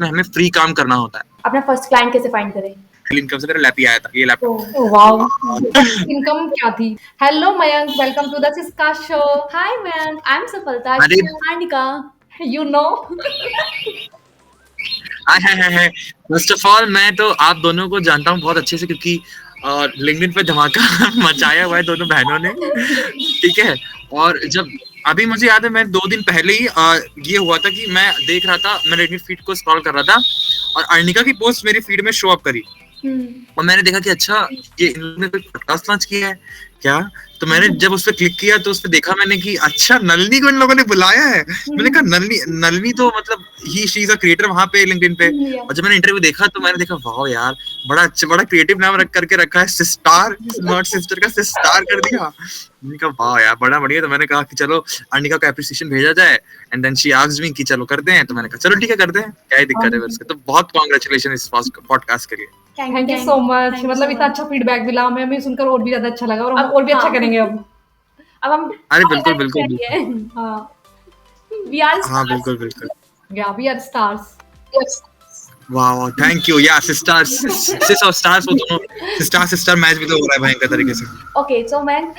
में हमें फ्री काम करना होता है। अपना फर्स्ट क्लाइंट कैसे फाइंड करें? इनकम से मेरा लैप ही आया था, ये लैपटॉप। वाओ, इनकम क्या थी? Hello Mayank, welcome to the Syska show. Hi ma'am, I am Safalta अरे Arnika. यू नो है फर्स्ट ऑफ ऑल मैं तो आप दोनों को जानता हूँ बहुत अच्छे से, क्योंकि लिंक्डइन पे धमाका मचाया हुआ है दोनों बहनों ने, ठीक है। और जब अभी मुझे याद है, मैं 2 दिन पहले ही ये हुआ था कि मैं देख रहा था, मैं रेडिट फीड को स्क्रॉल कर रहा था और अर्निका की पोस्ट मेरी फीड में शो अप करी और मैंने देखा कि अच्छा ये इन लोगों ने कोई पॉडकास्ट लॉन्च किया है क्या। तो मैंने जब उस पर क्लिक किया तो उस पर देखा मैंने कि अच्छा नलिनी को इन लोगों ने बुलाया है। मैंने कहा नलिनी तो मतलब शी इज अ क्रिएटर वहां पे लिंक्डइन पे। और जब मैंने इंटरव्यू देखा तो मैंने देखा वाह यार बड़ा अच्छा, बड़ा क्रिएटिव नाम रख करके रखा है, सिस्टार, नॉट सिस्टर का सिस्टार कर दिया। मैंने कहा वाह यार बड़ा बढ़िया। तो मैंने कहा कि चलो अर्निका को एप्रिसिएशन भेजा जाए and then she asked me कि चलो करते हैं। तो मैंने कहा चलो ठीक है करते हैं, क्या ही दिक्कत है उसके। तो बहुत कांग्रेचुलेशन इस पॉडकास्ट के लिए। Thank you so much. मतलब इतना अच्छा फीडबैक मिला हमें सुनकर और भी ज्यादा अच्छा लगा और हम और भी अच्छा करेंगे अब हम अरे बिल्कुल बिल्कुल वी आर हाँ बिल्कुल बिल्कुल या वी आर स्टार्स। वाह थैंक यू। या सिस्टर्स सिस और स्टार्स, वो दोनों सिस्टर मैच भी तो हो रहा है भयंकर तरीके से। Okay so ma'am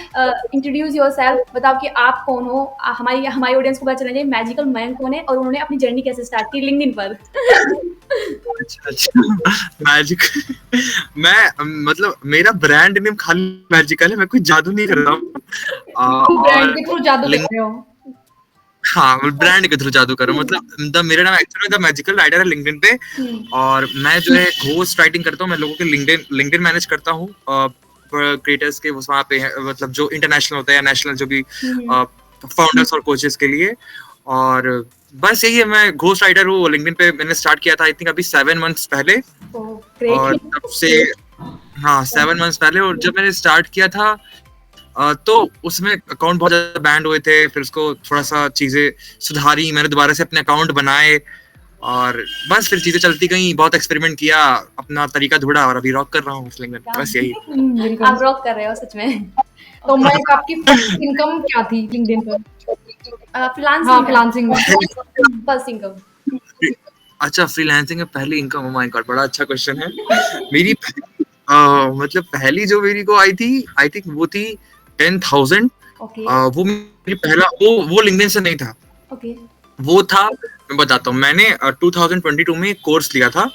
introduce yourself, बताओ कि आप कौन हो। हमारी ऑडियंस को पता चलना चाहिए मैजिकल मैन कौन है और उन्होंने अपनी जर्नी कैसे स्टार्ट की लिंक्डइन पर। अच्छा मैजिक मैं मतलब मेरा ब्रांड नेम खाली मैजिकल है, मैं कोई जादू नहीं कर रहा हूँ। ब्रांड के थ्रू जादू कर रहे हो? हाँ ब्रांड के थ्रू जादू कर रहा हूँ। मतलब मेरा नाम एक्चुअली द मैजिकल राइडर है लिंक्डइन पे और मैं जो है घोस्ट राइटिंग करता हूँ। मैं लोगों के लिंक्डइन मैनेज करता हूँ क्रिएटर्स के वहाँ पे, मतलब जो इंटरनेशनल होता है या नेशनल, जो भी फाउंडर्स और कोचेस के लिए। और बस यही है, मैं घोस्ट राइटर हूँ। लिंक्डइन पे मैंने स्टार्ट किया था आई थिंक अभी 7 मंथ्स पहले और तब से, हाँ 7 मंथ्स पहले। और जब मैंने स्टार्ट किया था तो उसमें अकाउंट बहुत ज्यादा बैंड हुए थे, फिर उसको थोड़ा सा चीजें सुधारी, मैंने दोबारा से अपने अकाउंट बनाए और बस फिर चीजें चलती गई। बहुत एक्सपेरिमेंट किया, अपना तरीका ढूंढा और अभी रॉक कर रहा हूँ लिंक्डइन। बस यही। आप रॉक कर रहे हो सच में। तो मैं आपकी इनकम क्या थी लिंक्डइन पर? फ्रीलांसिंग में फर्स्ट इनकम। अच्छा फ्रीलांसिंग में पहली इनकम, ओह माय गॉड बड़ा अच्छा क्वेश्चन है। मेरी मतलब पहली जो मेरी को आई थी आई थिंक वो थी 10,000। वो मेरी पहला वो लिंक्डइन से नहीं था। वो था, मैं बताता हूँ, मैंने 2022 में एक कोर्स लिया था,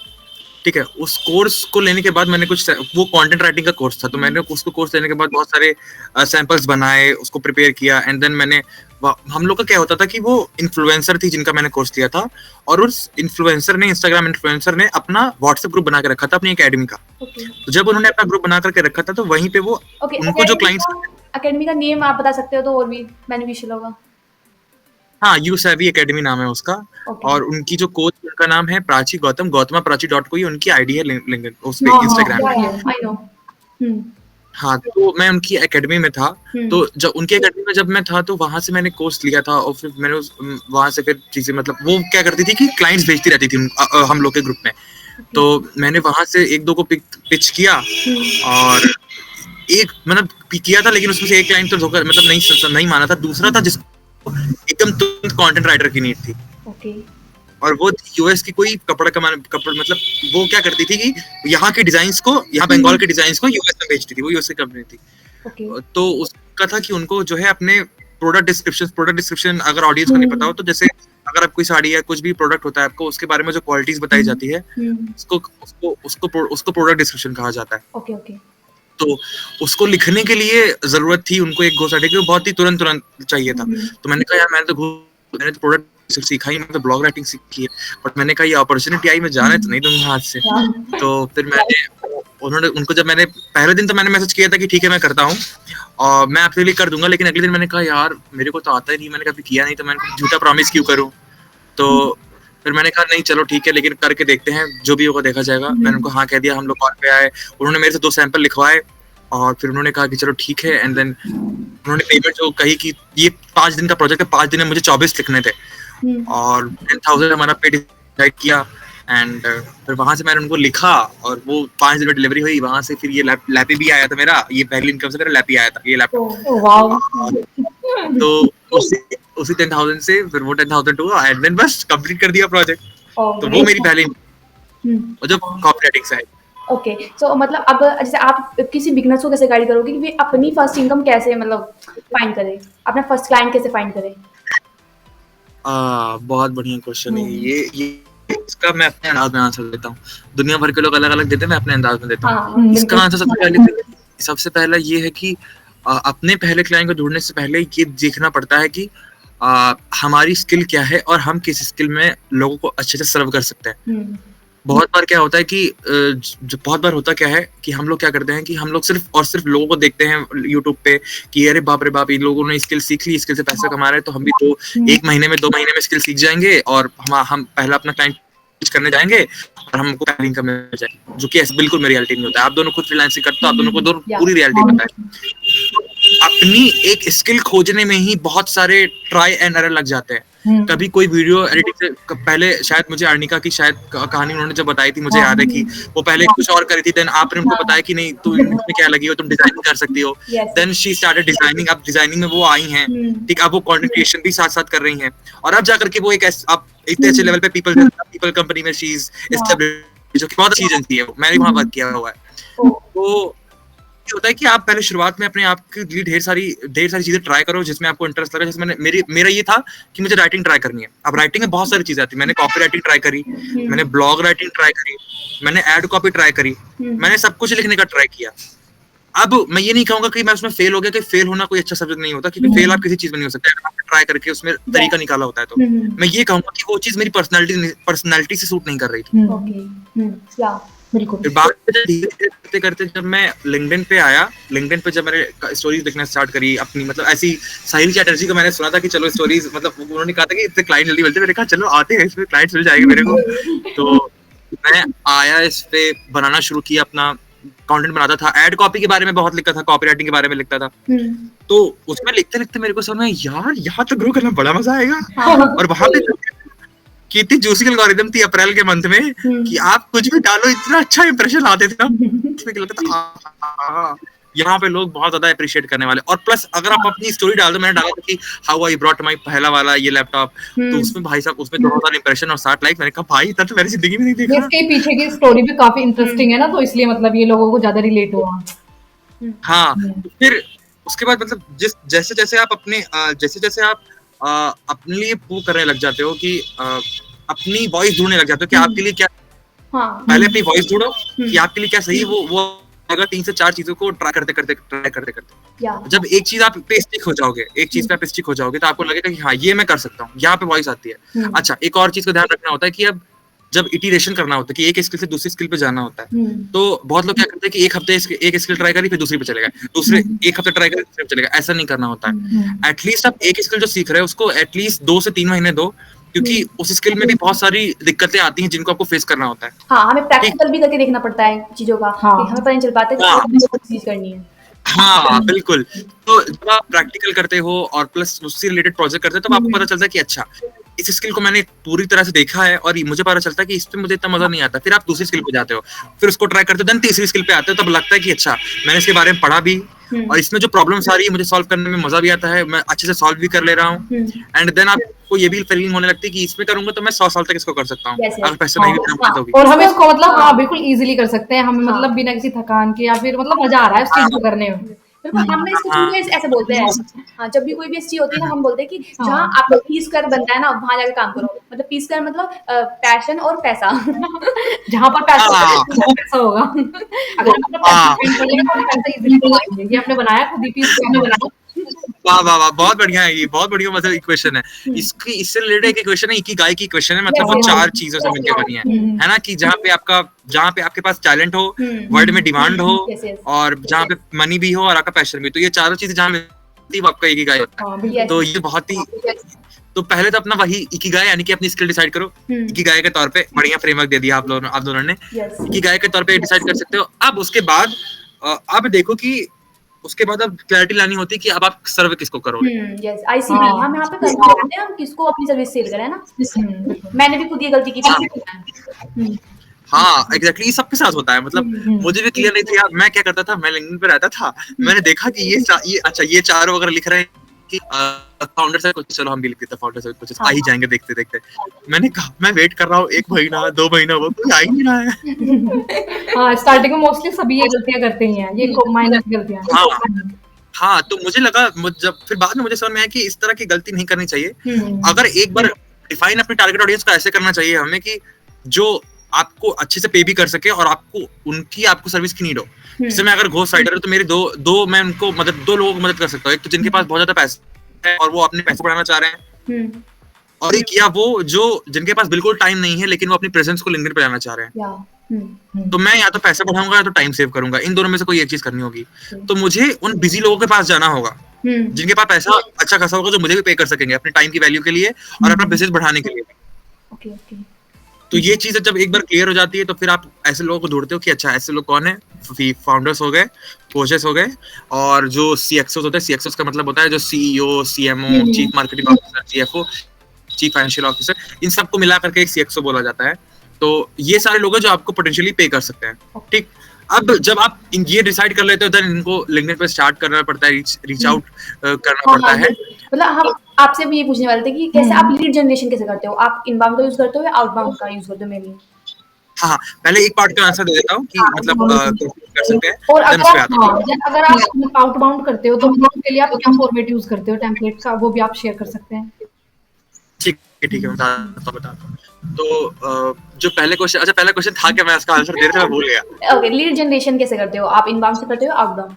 ठीक है। उस कोर्स को लेने के बाद मैंने कुछ, वो कंटेंट राइटिंग का कोर्स था, तो मैंने उसको कोर्स लेने के बाद बहुत सारे सैंपल्स बनाए, उसको प्रिपेयर किया एंड देन मैंने, हम लोग का क्या होता था कि वो इन्फ्लुएंसर थी जिनका मैंने कोर्स लिया था और उस इन्फ्लुएंसर ने, इंस्टाग्राम इन्फ्लुएंसर ने अपना व्हाट्सएप ग्रुप बना के रखा था अपनी एकेडमी का। तो जब उन्होंने अपना ग्रुप बना करके रखा था तो वहीं पे वो उनको जो क्लाइंट्स, एकेडमी का नेम आप बता सकते हो तो और भी बेनिफिशियल होगा। हाँ यू सेवी एकेडमी नाम है उसका। और उनकी जो कोच, उनका नाम है प्राची गौतम, गौतमा प्राची .co, उनकी आईडी है लिंक्डइन उस पे, इंस्टाग्राम। हाँ तो मैं उनकी एकेडमी में था। तो जब उनकी एकेडमी में जब मैं था तो वहां से मैंने कोर्स लिया था और फिर मैंने वहां से फिर चीजें, मतलब वो क्या करती थी कि क्लाइंट्स भेजती रहती थी हम लोग के ग्रुप में। तो मैंने वहां से 1-2 को पिच किया और एक मतलब किया था, लेकिन उसमें से एक क्लाइंट तो धोखा, मतलब नहीं माना था। दूसरा था जिसको एकदम तुरंत कंटेंट राइटर की नीड थी और वो यूएस की कोई कपड़ा मतलब वो क्या करती थी कि यहाँ के डिजाइन्स को, यहाँ बंगाल के डिजाइन्स को यूएस में बेचती थी, वो यूएस की कंपनी थी। तो उसका था कि उनको जो है अपने प्रोडक्ट डिस्क्रिप्शन अगर ऑडियंस को नहीं पता हो तो, जैसे अगर आप कोई साड़ी या कुछ भी प्रोडक्ट होता है आपको, उसके बारे में जो क्वालिटीज बताई जाती है उसको प्रोडक्ट डिस्क्रिप्शन कहा जाता है। तो उसको लिखने के लिए जरूरत थी उनको एक घोस्ट राइटिंग की, बहुत ही तुरंत चाहिए था। तो मैंने कहा यार मैंने तो प्रोडक्ट सीखा ही, मतलब ब्लॉग राइटिंग सीखी है, बट मैंने कहा ये अपॉर्चुनिटी आई, मैं जाने तो नहीं दूंगा हाथ से। तो फिर मैंने उनको जब मैंने पहले दिन तो मैंने मैसेज किया था कि ठीक है मैं करता हूँ और मैं आपके लिए कर दूंगा, लेकिन अगले दिन मैंने कहा यार मेरे को तो आता ही नहीं, मैंने कभी किया नहीं, तो मैंने झूठा प्रॉमिस क्यों करूँ। तो फिर मैंने कहा नहीं चलो ठीक है, लेकिन करके देखते हैं, जो भी होगा देखा जाएगा। मैंने उनको हाँ कह दिया, हम लोग कॉल पे आए, उन्होंने मेरे से 2 सैंपल लिखवाए और फिर उन्होंने कहा कि चलो ठीक है। एंड देन उन्होंने पेमेंट जो कही कि ये 5 दिन का प्रोजेक्ट है, 5 दिन में मुझे 24 लिखने थे और 10,000 हमारा पे डिसाइड किया। एंड फिर वहां से मैंने उनको लिखा और वो 5 दिन में डिलीवरी हुई। वहां से फिर ये लैपी भी आया था मेरा, ये पहली इनकम से मेरा लैपी आया था, ये लैपटॉप। तो उसी 10,000 से फिर वो 10,000 हुआ एंड देन बस कंप्लीट कर दिया प्रोजेक्ट। तो वो मेरी पहली और जो कॉपीराइटिंग साइड। ओके, सो मतलब अब जैसे आप किसी बिगनर्स को कैसे गाइड करोगे कि वे अपनी फर्स्ट इनकम कैसे मतलब फाइंड करें, अपना फर्स्ट क्लाइंट कैसे फाइंड करें? बहुत बढ़िया क्वेश्चन है ये इसका मैं अपने अंदाज में आंसर देता हूँ। दुनिया भर के लोग अलग अलग देते हैं, मैं अपने अंदाज में देता हूँ। इसका आंसर सबसे पहला ये है कि अपने पहले क्लाइंट को ढूंढने से पहले ये देखना पड़ता है कि हमारी स्किल क्या है और हम किस स्किल में लोगों को अच्छे से सर्व कर सकते हैं। बहुत बार क्या होता है कि बहुत बार होता क्या है कि हम लोग क्या करते हैं कि हम लोग सिर्फ और सिर्फ लोगों को देखते हैं यूट्यूब पे कि अरे बाप रे बाप, इन लोगों ने स्किल सीख ली, स्किल से पैसा कमा रहे हैं, तो हम भी तो 1 महीने में 2 महीने में स्किल सीख जाएंगे और हम पहला अपना क्लाइंट करने जाएंगे और हमको पहली इनकम मिल जाएगी, जो कि ऐसा बिल्कुल में रियलिटी नहीं होता है। आप दोनों खुद फ्रीलांसिंग करते हो, आप दोनों को पूरी रियलिटी पता है। अपनी एक स्किल खोजने में ही बहुत सारे ट्राई एंड एरर लग जाते हैं। कभी कोई वीडियो एडिटिंग से पहले, शायद मुझे अर्निका की शायद कहानी उन्होंने जब बताई थी, मुझे याद है कि वो पहले कुछ और करी थी, देन आपने उनको बताया कि नहीं तू इसमें क्या लगी हो, तुम डिजाइनिंग कर सकती हो। Then she started designing. अब डिजाइनिंग में वो आई हैं, ठीक, अब वो कंटेंट क्रिएशन भी साथ साथ कर रही हैं और अब जाकर के वो एक अब इतने अच्छे लेवल पे पीपल कंपनी में शी इज एस्टैब्लिश्ड, जो कि बहुत अच्छी एजेंसी है, मैंने वहां वर्क किया हुआ है। तो होता है कि आप पहले शुरुआत में अपने आप के लिए ढेर सारी चीजें ट्राई करो जिसमें आपको इंटरेस्ट लगे। जैसे मेरा ये था कि मुझे राइटिंग ट्राई करनी है। अब राइटिंग में बहुत सारी चीजें आती है। मैंने कॉपी राइटिंग ट्राई करी, मैंने ब्लॉग राइटिंग ट्राई करी, मैंने एड कॉपी ट्राई करी, मैंने सब कुछ लिखने का ट्राई किया। अब मैं ये नहीं कहूंगा कि मैं उसमें फेल हो गया, कि फेल होना कोई अच्छा सब्जेक्ट नहीं होता, क्योंकि फेल आप किसी चीज में नहीं हो सकते, आपने ट्राई करके उसमें तरीका निकाला होता है। तो मैं ये कहूंगा कि वो चीज मेरी पर्सनालिटी से सूट नहीं कर रही थी। फिर बाद में करते जब मैं लिंक्डइन पे आया, लिंक्डइन पे जब मैंने स्टोरीज लिखना स्टार्ट करी अपनी, मतलब ऐसी साहिल चैटर्जी को मैंने सुना था कि चलो स्टोरीज, मतलब उन्होंने कहा था कि इससे क्लाइंट जल्दी मिलते, मैंने कहा चलो आते हैं, इसमें क्लाइंट्स मिल जाएंगे मेरे को। तो मैं आया, इस पे बनाना शुरू किया, अपना कंटेंट बनाता था, एड कॉपी के बारे में बहुत लिखता था, कॉपी राइटिंग के बारे में लिखता था। तो उसमें लिखते लिखते मेरे को समझ में यार यहाँ तो ग्रो करना बड़ा मजा आएगा। और वहां पे कितनी जूसी एल्गोरिथम थी अप्रैल के मंथ में कि आप कुछ भी डालो इतना अच्छा इंप्रेशन आते थे ना। यहाँ पे लोग बहुत ज्यादा अप्रिशिएट करने वाले। और प्लस अगर आप अपनी स्टोरी डाल दो, मैंने डाला था कि हाउ आई ब्रॉट माय पहला वाला ये लैपटॉप, तो उसमें भाई साहब उसमें 2000 इंप्रेशन और 60 लाइक। मैंने कहा भाई इतना तो मेरी जिंदगी में नहीं देखा। इसके पीछे की स्टोरी भी काफी इंटरेस्टिंग है ना, तो इसलिए मतलब ये लोगों को ज्यादा रिलेट हुआ। हाँ, फिर उसके बाद मतलब जैसे जैसे आप अपने लिए वो करने लग जाते हो कि अपनी वॉइस ढूंढने लग जाते हो कि आपके लिए क्या, पहले अपनी वॉइस ढूंढो कि आपके लिए क्या सही है। वो अगर 3 से 4 चीजों को ट्राई करते जब एक चीज आप पे स्टिक हो जाओगे, तो आपको लगेगा कि हाँ ये मैं कर सकता हूँ, यहाँ पे वॉइस आती है। अच्छा, एक और चीज का ध्यान रखना होता है कि अब जब इटरेशन करना होता है कि एक स्किल से दूसरी स्किल पे जाना होता है, तो बहुत लोग क्या करते हैं कि एक हफ्ते एक स्किल ट्राई करी, फिर दूसरी पे चले गए, दूसरे एक हफ्ते ट्राई करी, दूसरे पे चले गए। ऐसा नहीं करना होता है। एटलीस्ट आप एक स्किल जो सीख रहे हैं उसको एटलीस्ट 2 से 3 महीने दो, क्योंकि उस स्किल में भी बहुत सारी दिक्कतें आती हैं जिनको आपको फेस करना होता है। हाँ, हमें प्रैक्टिकल भी करके देखना पड़ता है चीजों का, कि हमें पता नहीं चल पाता कि हमें कौन सी चीज करनी है। हाँ बिल्कुल। तो जब आप प्रैक्टिकल करते हो और प्लस उससे रिलेटेड प्रोजेक्ट करते हो, तब आपको पता चलता है कि अच्छा इस स्किल को मैंने पूरी तरह से देखा है और मुझे पता चलता है कि इस पे मुझे इतना मजा नहीं आता। फिर आप दूसरी स्किल पे जाते हो, फिर उसको ट्राई करते हो, देन तीसरी स्किल पे आते हो, तब लगता है कि अच्छा मैंने इसके बारे में पढ़ा भी और इसमें जो प्रॉब्लम्स आ रही है मुझे सॉल्व करने में मजा भी आता है, मैं अच्छे से सॉल्व भी कर ले रहा हूँ। एंड देन आपको ये भी फीलिंग होने लगती है कि इसमें करूंगा तो मैं 100 साल तक इसको कर सकता हूँ, अगर पैसे नहीं भी देना होगी। और हम इसको मतलब हाँ बिल्कुल इजीली कर सकते हैं, हमें मतलब बिना किसी थकान के, या फिर मतलब मजा आ रहा है इस चीज को करने में। हम इसको ऐसे बोलते हैं। हाँ, जब भी कोई भी अच्छी होती है ना, हम बोलते हैं कि जहाँ आपका पीस कर बनता है ना, वहाँ जाकर काम करो। मतलब पीस कर मतलब पैशन और पैसा। जहाँ पर पैसा होगा, अगर पैसा इजीली कमाएंगे। ये आपने बनाया खुद ही पीस आपने बनाया। वाह वाह वाह, बहुत बढ़िया है ये, बहुत बढ़िया मतलब इक्वेशन है। इससे रिलेटेड एक इक्वेशन है, इकिगाई की इक्वेशन है, मतलब वो 4 चीजों से मिलकर बनी है ना, कि जहाँ पे आपके पास टैलेंट हो, वर्ल्ड में डिमांड हो, और जहाँ पे मनी भी हो और आपका पैशन भी, तो ये चारों चीजें जहाँ मिलती है वो आपका इकिगाई होता है। तो ये बहुत ही, तो पहले तो अपना वही इकिगाई यानी कि अपनी स्किल डिसाइड करो। इकिगाई के तौर पे बढ़िया फ्रेमवर्क दे दिया आप दोनों ने। इकिगाई के तौर पे डिसाइड कर सकते हो। अब उसके बाद अब देखो कि उसके बाद अब क्लैरिटी लानी होती है कि अब आप सर्व किसको करोगे। यस, आईसीपी हम यहाँ पे करते हैं, हम किसको अपनी सर्विस सेल करें ना। मैंने भी खुद ये गलती की थी। हाँ एग्जैक्टली, सबके साथ होता है। मतलब मुझे भी क्लियर नहीं था, मैं क्या करता था, मैं लिंक्डइन पे रहता था, मैंने देखा कि ये अच्छा ये चारों अगर लिख रहे हैं कि फाउंडर से कुछ, चलो हम भी लिख देते हैं फाउंडर से कुछ आ ही जाएंगे देखते देखते। मैंने कहा मैं वेट कर रहा हूँ 1 महीना 2 महीना, वो कोई आ ही नहीं रहा है। हाँ, स्टार्टिंग में मोस्टली सभी ये गलतियां करते ही हैं, ये माइनर गलतियां। हाँ, तो मुझे लगा, जब फिर बाद में मुझे समझ में आया कि इस तरह की गलती नहीं करनी चाहिए। अगर एक बार डिफाइन अपनी टारगेट ऑडियंस को ऐसे करना चाहिए हमें कि जो आपको अच्छे से पे भी कर सके और आपको सर्विस की नीड हो। जैसे मैं अगर घोस्ट राइटर हूं तो मेरे दो मैं उनको मदद, 2 लोगों को मदद कर सकता हूँ। एक तो जिनके पास बहुत ज्यादा पैसा है और वो अपने पैसे बढ़ाना चाह रहे हैं, और एक या वो जो जिनके पास बिल्कुल टाइम नहीं है लेकिन वो अपनी प्रेजेंस को लिंक्डइन पे लाना चाह रहे हैं। तो मैं या तो पैसे बढ़ाऊंगा या तो टाइम सेव करूंगा, इन दोनों में से कोई एक चीज करनी होगी। तो मुझे उन बिजी लोगों के पास जाना होगा जिनके पास पैसा अच्छा खासा होगा, जो मुझे भी पे कर सकेंगे अपने टाइम की वैल्यू के लिए और अपना बिजनेस बढ़ाने के लिए। तो ये चीज जब एक बार क्लियर हो जाती है तो फिर आप ऐसे लोगों को ढूंढते हो कि अच्छा ऐसे लोग कौन है। फाउंडर्स हो गए, कोचेस हो गए, और जो सीएक्सओस होते हैं, सीएक्सओस का मतलब होता है जो CEO, CMO, chief marketing officer, CFO, chief financial officer, इन सबको मिला करके एक सीएक्सओ बोला जाता है। तो ये सारे लोग हैं जो आपको पोटेंशियली पे कर सकते हैं। ठीक, अब जब आप ये डिसाइड कर लेते हो देन इनको लिंक्डइन पे स्टार्ट करना पड़ता है, रीच आउट करना पड़ता है। मतलब हम आपसे भी ये पूछने वाले थे कि कैसे आप लीड जनरेशन कैसे करते हो? आप इनबाउंड का यूज करते हो या आउटबाउंड का यूज करते हो मेनली? हाँ, पहले एक पार्ट का आंसर दे देता हूँ कि मतलब कर सकते हैं। और अगर आप आउटबाउंड करते हो तो उसके लिए आप क्या फॉर्मेट यूज करते हो टेम्पलेट का, वो भी आप शेयर कर सकते हैं। ठीक है, बताता हूँ। तो जो पहला क्वेश्चन था क्या, मैं इसका आंसर दे रहा था, मैं भूल गया। ओके, लीड जनरेशन कैसे करते हो आप? इनबाउंड से करते हो आउटबाउंड?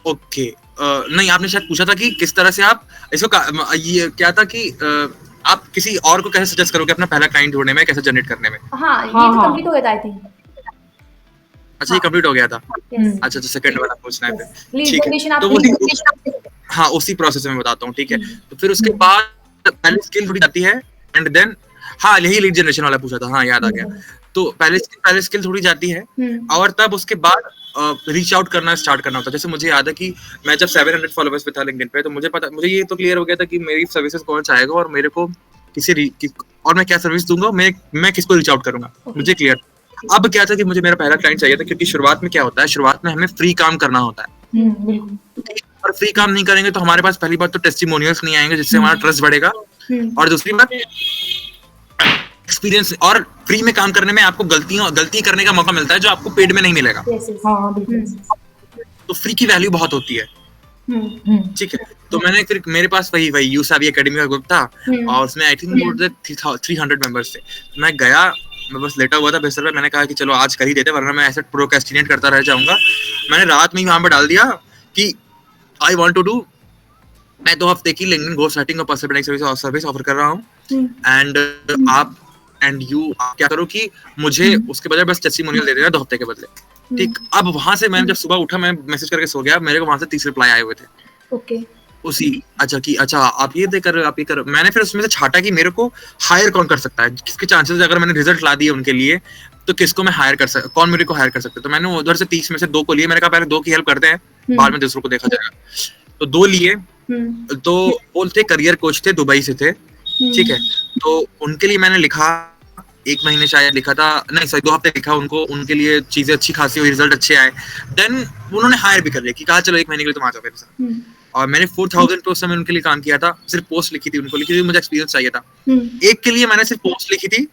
ओके, नहीं, आपने शायद पूछा था कि किस तरह से आप इसको, ये क्या था कि आप किसी और को कैसे सजेस्ट करोगे अपना पहला क्लाइंट ढूंढने में, कैसे जनरेट करने में। हाँ, ये तो कंप्लीट हो गया था आई थिंक। अच्छा, ये कंप्लीट हो गया था। अच्छा, तो सेकंड वाला पूछना है फिर। लीड जनरेशन आप हाँ, उसी प्रोसेस में बताता हूँ। ठीक है, तो फिर उसके बाद पहले स्किल थोड़ी जाती है एंड देन, हाँ, यही लीड जनरेशन वाला पूछा था, हाँ याद आ गया। तो पहले स्किल थोड़ी जाती है और तब उसके बाद रीच आउट करना स्टार्ट करना होता है। जैसे मुझे याद है कि मैं जब 700 फॉलोअर्स पे था लिंक्डइन पे, तो मुझे ये तो क्लियर हो गया था कि मेरी सर्विसेज कौन चाहेगा और मेरे को और मैं क्या सर्विस दूंगा, मैं किसको रीच आउट करूंगा, मुझे क्लियर। अब क्या था कि मुझे मेरा पहला क्लाइंट चाहिए था, क्योंकि शुरुआत में क्या होता है, शुरुआत में हमें फ्री काम करना होता है। और फ्री काम नहीं करेंगे तो हमारे पास पहली बात तो टेस्टिमोनियल्स नहीं आएंगे जिससे हमारा ट्रस्ट बढ़ेगा, और दूसरी बात एक्सपीरियंस। और फ्री में काम करने में आपको गलती करने का मौका मिलता है जो आपको पेड में नहीं मिलेगा। तो फ्री की वैल्यू बहुत होती है। ठीक है, तो मैंने फिर मेरे पास वही यूसेवी एकेडमी का ग्रुप था और उसमें I think more than 300 members थे। मैं गया, मैं बस लेटा हुआ था बिस्तर पे, मैंने कहा कि चलो आज कर ही देते, वरना मैं ऐसे प्रोक्रेस्टिनेट करता रह जाऊंगा। मैंने रात में ही वहां पर डाल दिया कि आई वांट टू डू, मैं 2 हफ्ते की लिंक्डइन घोस्ट राइटिंग और पर्सनल ब्रांडिंग सर्विस ऑफर कर रहा हूँ, एंड आप क्या करो कि मुझे उसके बजाय बस टेस्टिमोनियल दे देना 2 हफ्ते के बदले। ठीक, अब वहां से मैं जब सुबह उठा, मैं मैसेज करके सो गया, मेरे को वहां से 30 रिप्लाई आए हुए थे। ओके, अच्छा आप ये दे कर, आप ये कर। मैंने फिर उसमें से छाटा कि मेरे को हायर कौन कर सकता है, किसके चांसेस, अगर मैंने रिजल्ट ला दिए उनके लिए तो किसको मैं हायर कर सकता, कौन मेरे को हायर कर सकता है। तो मैंने उधर से 30 में से 2 को लिए। मैंने कहा पहले 2 की हेल्प करते हैं, बाद में दूसरों को देखा जाएगा। तो 2 लिए, तो वो थे करियर कोच थे, दुबई से थे। ठीक है, तो उनके लिए मैंने लिखा 1 महीने शायद लिखा था, नहीं सॉरी 2 हफ्ते लिखा उनको, उनके लिए चीजें अच्छी खासी हुई, रिजल्ट अच्छे आए। देन उन्होंने हायर भी कर लिया कि कहा चलो 1 महीने के लिए तुम आ जाओ मेरे साथ। और मैंने 4000 पे उस समय उनके लिए काम किया था, सिर्फ पोस्ट लिखी थी उनको, लिखी थी, मुझे एक्सपीरियंस चाहिए था। एक के लिए मैंने सिर्फ पोस्ट लिखी थी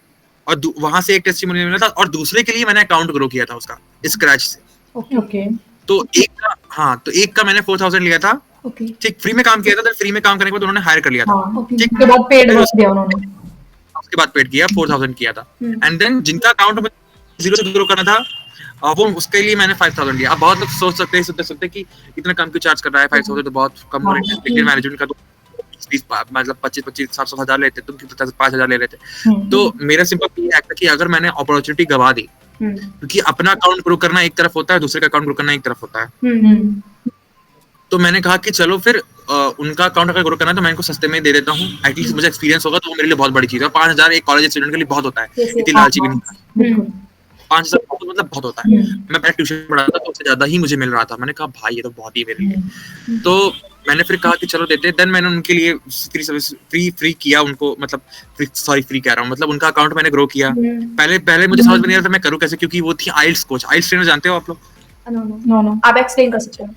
और वहां से एक टेस्टिमोनियल मिला था, और दूसरे के लिए मैंने अकाउंट ग्रो किया था उसका स्क्रैच से। ओके, तो एक का मैंने 4000 लिया था। ठीक, फ्री में काम किया था, तो फ्री में काम करने के बाद उन्होंने हायर कर लिया था। ठीक, उसके बाद पेड दिया उन्होंने, उसके बाद पेड किया, 4000 किया था। एंड देन जिनका अकाउंट में 0 से ग्रो करना था, वो उसके लिए मैंने 5000 लिया। अब बहुत लोग सोच सकते हैं कि इतना कम क्यों चार्ज कर रहा है, 5000 तो बहुत कम हो रहा है। लेकिन मैनेजमेंट का तो 20 मतलब 25 700 हजार लेते, तुम 5000 ले लेते। तो मेरा सिंपल ये है कि अगर मैंने अपॉर्चुनिटी गवा दी, क्योंकि अपना अकाउंट ग्रो करना एक तरफ होता है, दूसरे का अकाउंट ग्रो करना एक तरफ होता है। तो मैंने कहा कि चलो फिर उनका अकाउंट अगर ग्रो करना है तो मैं इनको सस्ते में दे देता हूँ, एटलीस्ट मुझे एक्सपीरियंस होगा, तो वो मेरे लिए बहुत बड़ी चीज है। 5000 एक कॉलेज स्टूडेंट के लिए बहुत होता है, इतनी लालची भी नहीं। 5000 मतलब बहुत होता है। मैं पहले ट्यूशन पढ़ाता था तो उससे ज्यादा ही मुझे मिल रहा था। मैंने कहा भाई ये तो बहुत ही मेरे लिए। तो मैंने फिर कहा कि चलो देते। देन मैंने उनके लिए फ्री सर्विस फ्री किया उनको, मतलब फ्री कह रहा हूँ, मतलब उनका अकाउंट मैंने ग्रो किया। पहले मुझे समझ में नहीं आ रहा था मैं करूँ कैसे, क्योंकि वो थी आइल्स कोच। आइल्स ट्रेनर जानते हो आप लोग? नो, आप एक्सप्लेन कर सकते हो?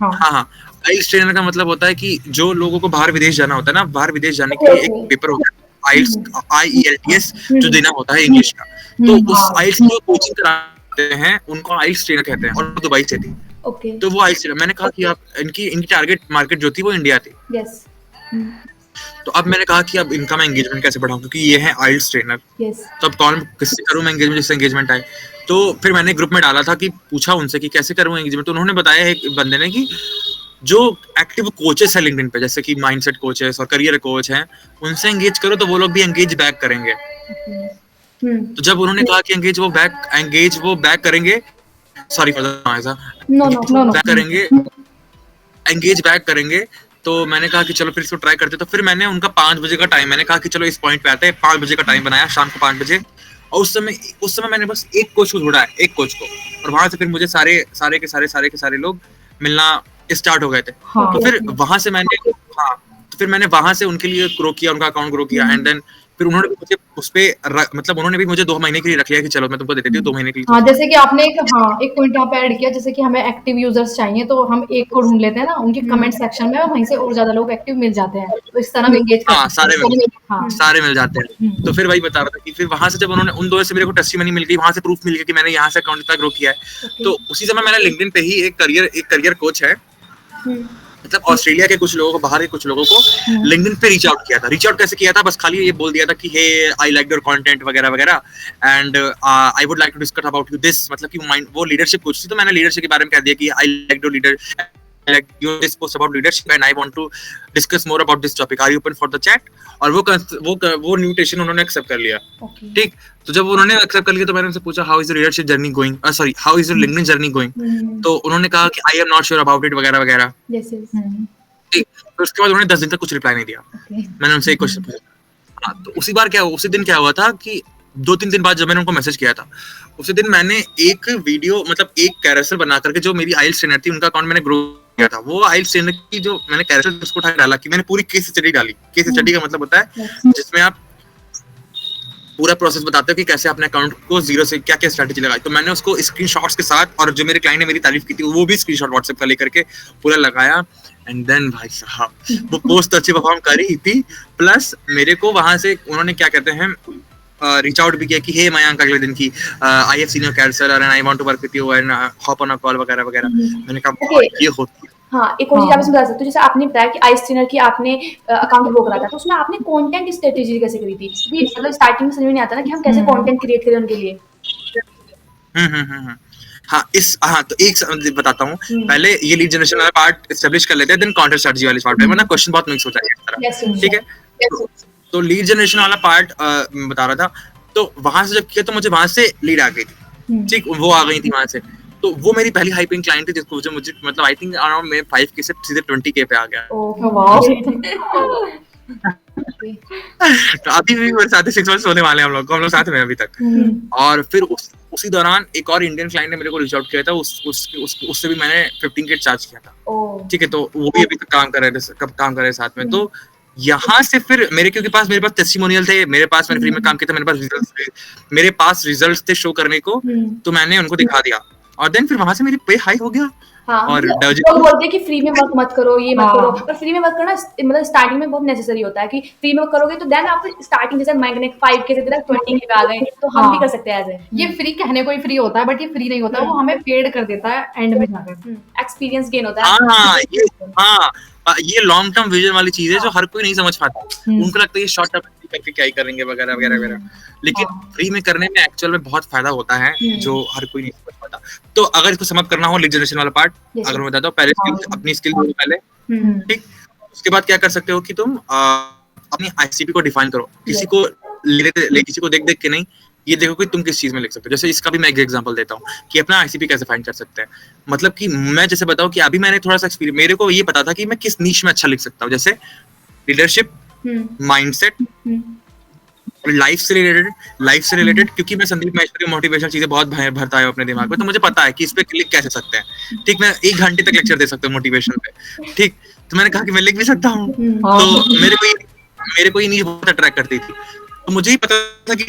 हाँ, आइल्स ट्रेनर का मतलब होता है कि जो लोगों को बाहर विदेश जाना होता है ना, बाहर विदेश जाने के लिए एक पेपर होता है आइल्स, IELTS जो देना होता है इंग्लिश का। तो उस आइल्स की जो कोचिंग कराते हैं उनको आइल्स ट्रेनर कहते हैं और दुबई से थी। तो वो आइल्स ट्रेनर, मैंने कहा कि आप इनकी टारगेट मार्केट जो थी वो इंडिया थी। तो अब मैंने कहा कि अब इनका मैं एंगेजमेंट कैसे बढ़ाऊं, क्योंकि ये है आइल्स ट्रेनर। तो अब कौन किससे करूं मैं एंगेजमेंट जिससे एंगेजमेंट आए। तो फिर मैंने ग्रुप में डाला था कि पूछा उनसे कि कैसे करूं एंगेजमेंट। तो उन्होंने बताया एक बंदे ने कि जो एक्टिव कोचेस है लिंक्डइन पे, जैसे कि माइंडसेट कोचेस और करियर कोच हैं, उनसे एंगेज करो तो वो लोग भी एंगेज बैक करेंगे। तो जब उन्होंने कहा कि एंगेज वो बैक करेंगे, sorry for the noise, back करेंगे, एंगेज बैक करेंगे, तो मैंने कहा कि चलो फिर इसको ट्राई करते। तो फिर मैंने उनका 5 बजे का टाइम, मैंने कहा कि चलो इस पॉइंट पे आते हैं, 5 बजे का टाइम बनाया, शाम को 5 बजे। और उस समय मैंने बस एक कोच को ढूंढा है, एक कोच को, और वहां से फिर मुझे सारे के सारे लोग मिलना स्टार्ट हो गए थे। तो फिर वहां से मैंने वहां से उनके लिए ग्रो किया, उनका अकाउंट ग्रो किया, एंड देन फिर उन्होंने भी मुझे उस पे मतलब उन्होंने भी मुझे 2 महीने के लिए रख लिया कि चलो मैं तुमको दे देती हूँ 2 महीने के लिए। हाँ, जैसे कि आपने एक पॉइंट यहाँ पे ऐड किया, जैसे कि हमें एक्टिव यूजर्स चाहिए तो हम एक को ढूंढ लेते हैं ना, उनके कमेंट सेक्शन में, वहीं से और ज्यादा लोग एक्टिव मिल जाते हैं, तो इस तरह हम एंगेज कर सकते हैं। सारे मिल जाते हैं। तो फिर वही बता रहा था कि फिर वहां से जब उन्होंने उन दो से मेरे को टेस्टिमनी मिल गई, वहां से प्रूफ मिल गया कि मैंने यहाँ से अकाउंट इतना ग्रो किया है। तो उसी समय मैंने लिंक्डइन पे ही एक करियर कोच है, मतलब ऑस्ट्रेलिया के कुछ लोगों को, बाहर के कुछ लोगों को लिंक्डइन पे रीच आउट किया था। रीच आउट कैसे किया था, बस खाली ये बोल दिया था कि hey I like your content वगैरह वगैरह, and I would like to discuss about you this, मतलब कि वो लीडरशिप कोच थी। तो मैंने लीडरशिप के बारे में कह दिया कि आई like your leader, like this post about leadership and I want to discuss more about this topic, are you open for the chat? और वो इनविटेशन उन्होंने एक्सेप्ट कर लिया। ठीक, तो जब उन्होंने एक्सेप्ट कर लिया तो मैंने उनसे पूछा how is your leadership journey going, sorry how is your LinkedIn journey going. तो उन्होंने कहा कि I am not sure about it वगैरह वगैरह। ठीक, तो उसके बाद उन्होंने 10 दिन तक कुछ रिप्लाई नहीं दिया। मैंने उनसे एक क्वेश्चन पूछा, तो उसी दिन क्या हुआ था कि 2-3 दिन बाद जब मैंने उनको मैसेज किया था, उसी दिन मैंने एक वीडियो, मतलब एक कैरेक्टर बना करके, जो मेरी आइल्स ट्रेनर थी उनका अकाउंट मैंने ग्रो किया था, वो आइल्स ट्रेनर की जो मैंने कैरेक्टर उसको उठा के डाला कि मैंने पूरी केस स्टडी डाली। केस स्टडी का मतलब होता है जिसमें आप पूरा प्रोसेस बताते हो कि कैसे अपने अकाउंट को जीरो से क्या क्या स्ट्रेटजी लगाई। तो मैंने उसको स्क्रीनशॉट्स के साथ, और जो मेरे क्लाइंट ने मेरी तारीफ की थी वो भी स्क्रीनशॉट व्हाट्सएप का लेकर के पूरा लगाया। एंड देन भाई साहब वो पोस्ट अच्छी परफॉर्म कर रही थी, प्लस मेरे को वहां से उन्होंने क्या कहते हैं रीच आउट भी किया कि हे मयंक, अगले दिन की I have seen your character and I want to work with you and hop on a call वगैरह वगैरह। मैंने कहा ये होती है। हाँ, एक और चीज आप समझा सकते हो, जैसे आपने बताया कि आइस ट्रेनर की आपने अकाउंट ग्रो करा था, तो उसमें आपने कंटेंट स्ट्रेटेजी कैसे करी थी? क्योंकि मतलब स्टार्टिंग में समझ में नहीं आता ना कि हम कैसे कंटेंट क्रिएट करें उनके लिए। हाँ, तो एक बताता हूँ। पहले ये लीड जनरेशन वाला पार्ट एस्टैब्लिश कर लेते हैं, देन कंटेंट स्ट्रेटजी वाली पार्ट पे, वरना क्वेश्चन बहुत मिक्स हो जाएगा इस तरह। ठीक है, तो लीड जनरेशन वाला पार्ट बता रहा था। तो वहां से जब किया तो मुझे वहां से लीड आ गई थी। ठीक, वो आ गई थी वहां से। तो वो मेरी पहली हाई पेइंग क्लाइंट थी, जिसको मुझे मतलब आई थिंक अराउंड में 5K से सीधे 20K पे आ गया। तो अभी भी मेरे साथ 6 मंथ्स होने वाले हैं हम लोग साथ में अभी तक। और फिर उसी दौरान एक और इंडियन क्लाइंट ने मेरे को रीच आउट किया था, उससे भी मैंने 15K चार्ज किया था। ठीक है, तो वो भी अभी तक काम कर रहे साथ में। तो यहाँ से फिर मेरे पास टेस्टिमोनियल थे, मैंने फ्री में काम किया था, मेरे पास रिजल्ट्स थे शो करने को, तो मैंने उनको दिखा दिया, और देन फिर वहां से मेरी पे हाई हो गया। हाँ, और लोग बोलते हैं कि फ्री में वर्क मत करो, ये मत करो, पर फ्री में वर्क करना मतलब स्टार्टिंग में बहुत नेसेसरी होता है कि फ्री में वर्क करोगे तो देन आप स्टार्टिंग जैसे मैंने 5K से 20K पे आ गए, तो हम भी कर सकते हैं ऐसे। ये फ्री कहने को ही फ्री होता है, बट ये फ्री नहीं होता, वो हमें पेड कर देता है एंड में जाकर, एक्सपीरियंस गेन होता है। ये लॉन्ग टर्म विजन वाली चीज है जो हर कोई नहीं समझ पाता। उनको लगता है ये शॉर्ट टर्म करके क्या ही करेंगे वगैरह वगैरह वगैरह, लेकिन फ्री में करने में एक्चुअल में बहुत फायदा होता है जो हर कोई नहीं समझ पाता। तो अगर इसको समअप करना हो लीड जनरेशन वाला पार्ट, अगर मैं बताता हूँ, पहले अपनी स्किल पहले, ठीक, उसके बाद क्या कर सकते हो कि तुम अपनी ICP को डिफाइन करो। किसी को देख देख के नहीं, ये देखो कि तुम किस चीज में लिख सकते हो। जैसे इसका भी मैं एक एग्जांपल देता हूँ कि अपना ICP कैसे फाइंड कर सकते हैं। मतलब कि मैं जैसे बताऊं कि अभी मैंने थोड़ा सा एक्सपीरियंस, मेरे को ये पता था कि मैं किस नीश में अच्छा लिख सकता हूँ, जैसे लीडरशिप, माइंडसेट, लाइफ से रिलेटेड, क्योंकि मैं संदीप महेश्वरी मोटिवेशनल चीजें बहुत भरता है अपने दिमाग में, तो मुझे पता है कि इस पे क्लिक कैसे सकते हैं। ठीक, मैं 1 घंटे तक लेक्चर दे सकता हूँ मोटिवेशन पे। ठीक, तो मैंने कहा कि मैं लिख भी सकता हूँ। तो मेरे को ये नीश बहुत अट्रैक्ट करती थी। तो मुझे ही पता था कि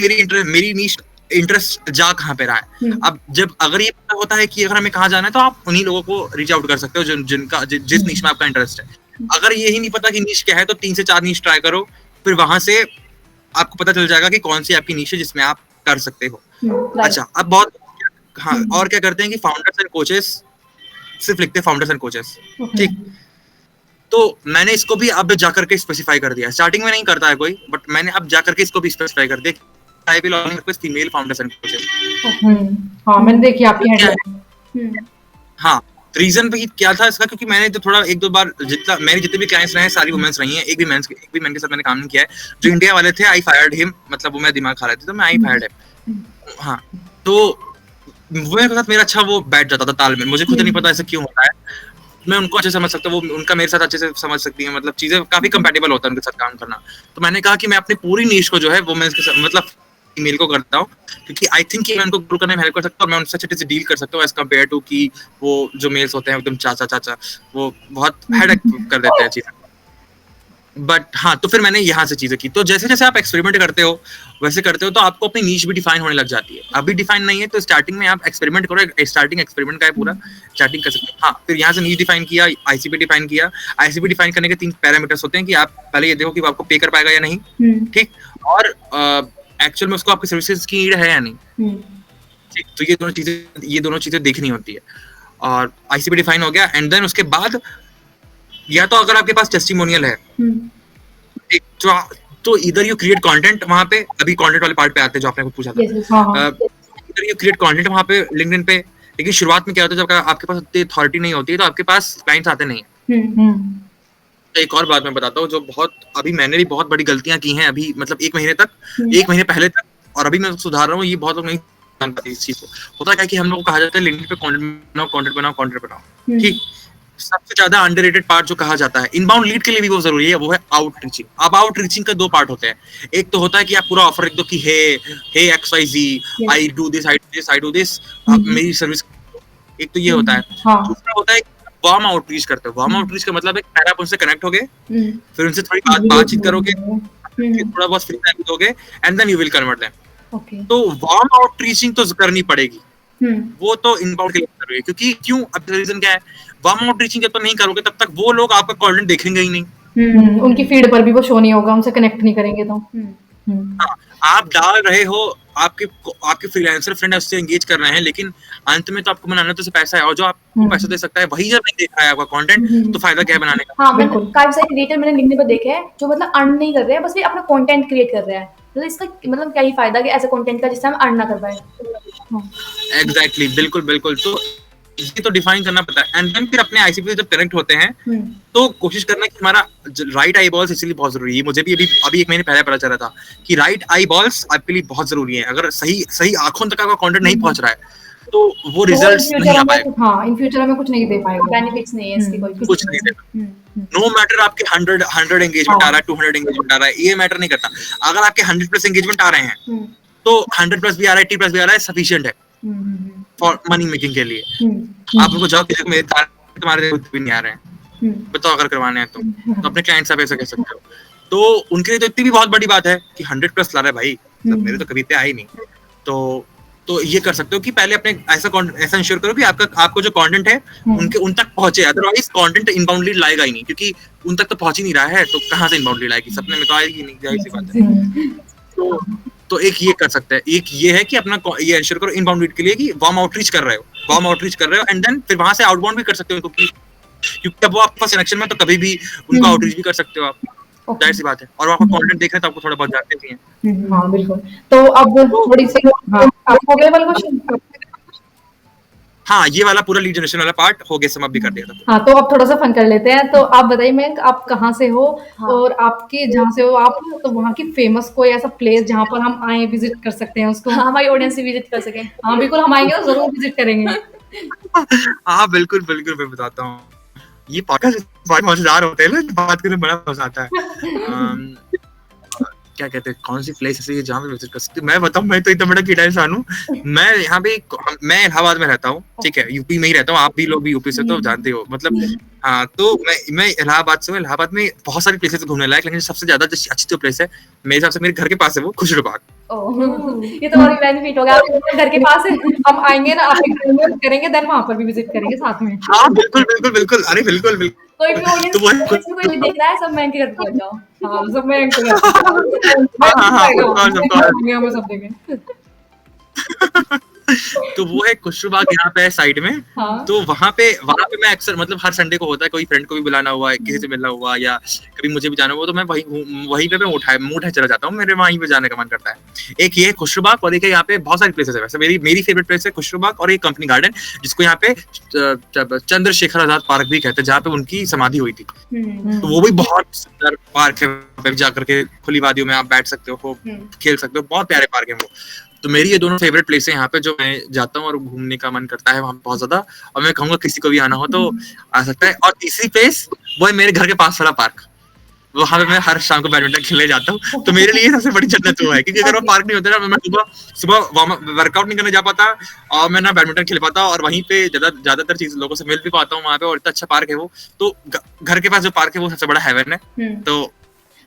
मेरी नीश इंटरेस्ट जा कहाँ पे रहा है। अब जब अगर ये पता होता है कि अगर हमें कहाँ जाना है, तो आप उन्हीं लोगों को रीच आउट कर सकते हो जिनका जिस नीश में आपका इंटरेस्ट है। अगर यही नहीं पता कि नीश क्या है, तो 3 से 4 नीश ट्राई करो, फिर वहां से आपको पता चल जाएगा कि कौन सी आपकी नीश है जिसमें आप कर सकते हो। अच्छा, अब बहुत हाँ, और क्या करते हैं कि फाउंडर्स एंड कोचेस सिर्फ लिखते हैं फाउंडर्स एंड कोचेस, ठीक। तो मैंने इसको भी अब जाकर के स्पेसिफाई कर दिया। स्टार्टिंग में नहीं करता है कोई, बट मैंने अब जाकर के इसको भी स्पेसिफाई कर दिया। I will only work with female founders and coaches. हाँ, मैंने देखी आपकी हेडलाइन। हाँ, रीजन भी क्या था इसका, क्योंकि मैंने जो थोड़ा 1-2 बार मेरी जितने भी क्लाइंट्स रहे हैं सारी वुमेन्स रही हैं, एक भी मैन के साथ मैंने काम नहीं किया है। जो इंडिया वाले थे, आई फायर्ड हिम, मतलब वो मेरा दिमाग खा रहे थे, तो मैं आई फायर्ड हिम। हाँ, तो वो मेरे साथ मेरा अच्छा वो बैठ जाता था तालमेल। मुझे खुद नहीं पता ऐसा क्यों होता है, मैं उनको अच्छे समझ सकता हूँ, वो उनका मेरे साथ अच्छे से समझ सकती है, मतलब चीजें काफी कंपैटिबल होता है उनके साथ काम करना। तो मैंने कहा कि मैं अपनी पूरी नीश को जो है वो मैं इसके साथ मतलब फीमेल को करता हूँ, क्योंकि आई थिंक मैं उनको ग्रो करने में हेल्प कर सकता हूँ और मैं उनसे अच्छे से डील कर सकता हूँ एज कम्पेयर टू कि वो जो मेल्स होते हैं एकदम चाचा वो बहुत हेडेक कर देते हैं चीजें। बट हाँ, तो फिर मैंने यहाँ से चीजें की। तो जैसे जैसे आप एक्सपेरिमेंट करते हो वैसे करते हो, तो आपको अपनी नीश भी डिफाइन होने लग जाती है। अभी डिफाइन नहीं है, तो स्टार्टिंग में आप एक्सपेरिमेंट करो। स्टार्टिंग एक्सपेरिमेंट का है पूरा, स्टार्टिंग कर सकते हो। हाँ, फिर यहाँ से नीश डिफाइन किया, आईसीपी डिफाइन किया। आईसीपी डिफाइन करने के 3 पैरामीटर्स होते हैं कि आप पहले ये देखो कि वो आपको पे कर पाएगा या नहीं, ठीक, और एक्चुअल में उसको आपकी सर्विसेज की नीड है या नहीं, ठीक। तो ये दोनों चीजें देखनी होती है। और आईसीपी डिफाइन हो गया, एंड देन उसके बाद या तो अगर आपके पास टेस्टिमोनियल है, तो इधर यू क्रिएट कंटेंट वहां पे। अभी कंटेंट वाले पार्ट पे आते हैं जो आपने कुछ पूछा था। इधर यू क्रिएट कंटेंट वहां पे लिंक्डइन पे। लेकिन शुरुआत में क्या होता है, जब आपके पास उतनी अथॉरिटी नहीं होती है, तो आपके पास क्लाइंट्स आते नहीं है। तो एक और बात मैं बताता हूँ, जो बहुत अभी मैंने भी बहुत बड़ी गलतियां की हैं अभी, मतलब 1 महीने पहले तक, और अभी मैं सुधार रहा हूँ। ये बहुत लोग नहीं जान पाते इस चीज को। होता है कि हम लोग को कहा जाता है लिंक्डइन पे कंटेंट बनाओ, ठीक। सबसे ज्यादा अंडररेटेड पार्ट जो कहा जाता है इनबाउंड लीड के लिए भी बहुत जरूरी है, वो है आउटरीचिंग। अब आउटरीचिंग का 2 पार्ट होते हैं। एक तो होता है कि आप पूरा ऑफर लिख दो कि हे XYZ, आई डू दिस, आप मेरी सर्विस। एक तो ये होता है। दूसरा होता है वार्म आउटरीच करते हो। वार्म आउटरीच का मतलब है पहले आप उनसे कनेक्ट होगे, फिर उनसे थोड़ी बातचीत करोगे, फिर थोड़ा बहुत फ्री टाइम दोगे, and then you will convert them. तो वार्म आउटरीचिंग तो करनी पड़ेगी, वो तो इनबाउंड के लिए करोगे। क्योंकि क्यों, अब रीजन क्या है, वार्म आउट रीचिंग जब तक नहीं करोगे तब तक वो लोग आपका कंटेंट देखेंगे ही नहीं। उनकी फीड पर भी वो शो नहीं होगा, उनसे कनेक्ट नहीं करेंगे तो। हाँ, आप डाल रहे हो, आपके फ्रीलांसर फ्रेंड उससे एंगेज कर रहे हैं, लेकिन अंत में तो आपको बनाना तो पैसा है, और जो आपको पैसा दे सकता है वही जब नहीं देख रहा है आपका कंटेंट, तो फायदा क्या है बनाने का। हाँ, बिल्कुल। काफी सारे क्रिएटर मैंने लिंक्डइन पर देखे हैं जो मतलब अर्न नहीं कर रहे हैं, बस वे अपना कंटेंट क्रिएट कर रहे हैं। मतलब इसका मतलब क्या ही फायदा कि ऐसे कंटेंट का जिससे हम अर्न ना कर पाए। एग्जैक्टली, बिल्कुल। तो ये तो डिफाइन करना पड़ता है। एंड देन फिर अपने आईसीपी से जब कनेक्ट होते हैं, तो कोशिश करना कि हमारा राइट आई बॉल्स इसलिए बहुत जरूरी है। मुझे भी अभी 1 महीने पहले पता चला था कि राइट आई बॉल्स आपके लिए बहुत जरूरी है। अगर सही आंखों तक आपका कंटेंट नहीं पहुंच रहा है, तो वो रिजल्ट्स नहीं आ पाएगा। हाँ, इन फ्यूचर में कुछ नहीं दे पाएगा, बेनिफिट्स नहीं है इसकी, कोई कुछ नहीं देगा। नो मैटर आपके 100 एंगेजमेंट आ रहा है, 200 एंगेजमेंट आ रहा है, ये मैटर नहीं करता। अगर आपके 100+ एंगेजमेंट आ रहे हैं, तो 100+ भी आ रहा है, 80+ भी आ रहा है, सफिशिएंट है फॉर मनी मेकिंग के लिए। आप लोग जाओ कि मेरे तुम्हारे भी नहीं आ रहे हैं, बताओ अगर करवाने हैं तो अपने क्लाइंट से ऐसा कह सकते हो। तो उनके लिए तो इतनी भी बहुत बड़ी बात है कि 100+ ला रहा है भाई, मेरे तो कभी इतने आए नहीं। तो ये कर सकते हो कि पहले अपने ऐसा इंश्योर करो कि आपको जो कंटेंट है उन तक पहुंचे। अदरवाइज कंटेंट इनबाउंड लीड लाएगा ही नहीं, क्योंकि उन तक तो पहुंच ही नहीं रहा है, तो कहाँ से इनबाउंड लीड आएगी। सपने में तो आएगी नहीं, जाहिर सी बात है। तो एक ये कर सकते हैं। एक ये है कि अपना ये इंश्योर करो इनबाउंड लीड के लिए कि वार्म आउटरीच कर रहे हो, एंड देन फिर वहां से आउटबाउंड भी कर सकते हो, क्योंकि जब वो आपका सिलेक्शन में, तो कभी भी उनको आउटरीच भी कर सकते हो आप, जाहिर सी बात है। और आपका कंटेंट देख रहे हैं तो आपको थोड़ा बहुत जानते भी हैं। हाँ, बिल्कुल। तो अब थोड़ी सी आपको हो गया वाला क्वेश्चन। हाँ, ये वाला पूरा लीड जनरेशन वाला पार्ट हो गया, समाप्त भी कर दिया था। हाँ, तो अब थोड़ा सा फन कर लेते हैं। तो आप बताइए मैं, आप कहाँ से हो, और आपके जहाँ से हो आप, तो वहाँ की फेमस कोई ऐसा प्लेस जहाँ पर हम आए विजिट कर सकते हैं उसको। हाँ, हमारी ऑडियंस भी विजिट कर सके। हाँ, बिल्कुल, हम आएंगे तो जरूर विजिट करेंगे। हाँ, बिल्कुल मैं बताता हूँ। ये पॉडकास्ट बहुत मजेदार होते हैं ना, बात करने में बड़ा मजा आता है। क्या कहते हैं, कौन सी प्लेस ऐसी है जहाँ पे विजिट कर सकती हूँ? मैं बताऊँ, मैं तो इतना बड़ा कीड़ा इंसान हूँ। मैं यहाँ पे मैं इलाहाबाद में रहता हूँ, ठीक है, यूपी में ही रहता हूँ, आप भी लोग भी यूपी से तो जानते हो, मतलब हाँ, तो मैं इलाहाबाद से हूँ। इलाहाबाद में बहुत सारी प्लेसेस घूमने लायक, लेकिन सबसे ज्यादा जो अच्छी जो प्लेस है मेरे हिसाब से मेरे घर के पास है वो खुशरू बाग। ये तो और बेनिफिट हो गया, आपके घर के पास है। हम आएंगे ना, आप विजिट करेंगे, देन वहाँ पर भी विजिट करेंगे साथ में। हाँ बिल्कुल बिल्कुल बिल्कुल, अरे बिल्कुल बिल्कुल। कोई भी ऑडियंस तो वो कोई भी देख रहा है, सब मैं इनके घर पे पहुंच जाऊँ। हाँ, सब मैं हाँ, of सब देखें। तो वो है खुशरू बाग, यहाँ पे है साइड में। हाँ। तो वहाँ पे मैं अक्सर, मतलब हर संडे को होता है, कोई फ्रेंड को भी बुलाना हुआ, किसी से मिलना हुआ, या कभी मुझे भी जाना हुआ, तो मैं वहीं पे मैं उठाए चला जाता हूँ, मेरे वहीं पे जाने का मन करता है। एक ये खुशरू बाग, और एक यहाँ पे बहुत सारी प्लेसेस है। वैसे मेरी फेवरेट प्लेस है खुशरू बाग, और एक कंपनी गार्डन, जिसको यहाँ पे चंद्रशेखर आजाद पार्क भी कहते हैं, जहाँ पे उनकी समाधि हुई थी। तो वो भी बहुत सुंदर पार्क है, जाकर के खुली वादियों में आप बैठ सकते हो, खेल सकते हो, बहुत प्यारे पार्क है वो। तो मेरी ये दोनों फेवरेट प्लेस है यहाँ पे, जो मैं जाता हूँ और घूमने का मन करता है वहाँ बहुत ज्यादा, और मैं कहूँगा किसी को भी आना हो तो आ सकता है। और तीसरी प्लेस वो है मेरे घर के पास वाला पार्क, वहाँ पे मैं हर शाम को बैडमिंटन खेलने जाता हूँ। तो मेरे लिए सबसे बड़ी जन्नत वो है, क्योंकि अगर वो पार्क नहीं होता ना, मैं सुबह वर्कआउट नहीं करने जा पाता, और मैं ना बैडमिंटन खेल पाता, और वहीं पे ज्यादातर चीज लोगों से मिल भी पाता हूँ वहाँ पे, और इतना अच्छा पार्क है वो। तो घर के पास जो पार्क है वो सबसे बड़ा हेवन है। तो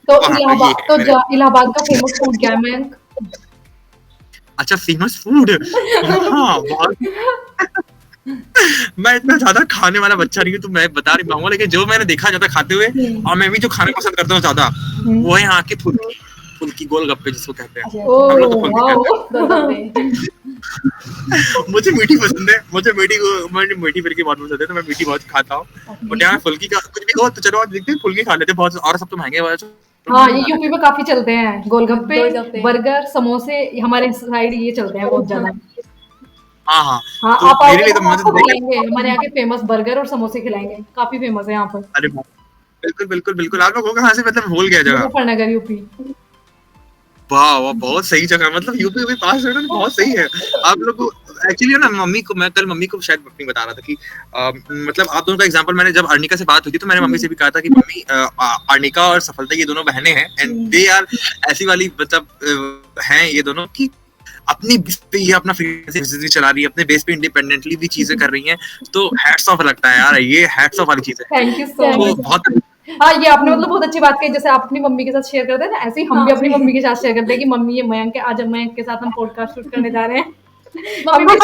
इलाहाबाद का फेमस फूड क्या है मयंक? अच्छा, फेमस फूड, हाँ बहुत। मैं इतना ज्यादा खाने वाला बच्चा नहीं हूँ, तो मैं बता नहीं पाऊंगा, लेकिन जो मैंने देखा जाता खाते हुए, और मैं भी जो खाना पसंद करता हूँ ज्यादा, वो है यहाँ की फुल्की गोलगप्पे जिसको कहते हैं, हम लोग तो फुल्की कहते हैं। मुझे मीठी पसंद है, मुझे मीठी फिर की बहुत पसंद है, तो मैं मीठी बहुत खाता हूँ। बट यहाँ फुल्की का कुछ भी हो तो चलो आज देखते हैं, फुल्की खा लेते हैं बहुत, और सब तो महंगे वाले। हाँ, ये यूपी में काफी चलते हैं, गोलगप्पे, बर्गर, समोसे, हमारे साइड ये चलते हैं बहुत ज्यादा। हाँ, तो आप मेरे लिए तो खिलाएंगे, हमारे यहाँ के फेमस बर्गर और समोसे खिलाएंगे, काफी फेमस है यहाँ पर। अरे बिल्कुल बिल्कुल बिल्कुल, आप लोग हो कहाँ से? मतलब भूल गया जगह। मुजफ्फरनगर, यूपी। वाह, बहुत सही जगह, मतलब यूपी भी पास है ना, बहुत सही है। आप लोग को एक्चुअली ना, मैं कल मम्मी को शायद अपनी बता रहा था कि मतलब आप दोनों का एग्जांपल, मैंने जब अर्निका से बात हुई थी, तो मैंने मम्मी से भी कहा था कि मम्मी, अर्निका और सफलता ये दोनों बहनें हैं, एंड दे आर ऐसी वाली, मतलब हैं ये दोनों की अपनी बेस पे ये अपना बिजनेस चला रही है, अपने बेस पे इंडिपेंडेंटली भी चीजें कर रही हैं। तो हैट्स ऑफ लगता है यार, ये हैट्स ऑफ वाली चीज है। Thank you so much. बहुत हाँ, ये आपने मतलब बहुत अच्छी बात कही, जैसे आप अपनी मम्मी के साथ शेयर करते हैं ना, ऐसे ही हम भी अपनी मम्मी के साथ शेयर करते हैं कि मम्मी ये मयंक है, आज मयंक के साथ हम पॉडकास्ट शूट करने जा रहे हैं। मम्मी बोल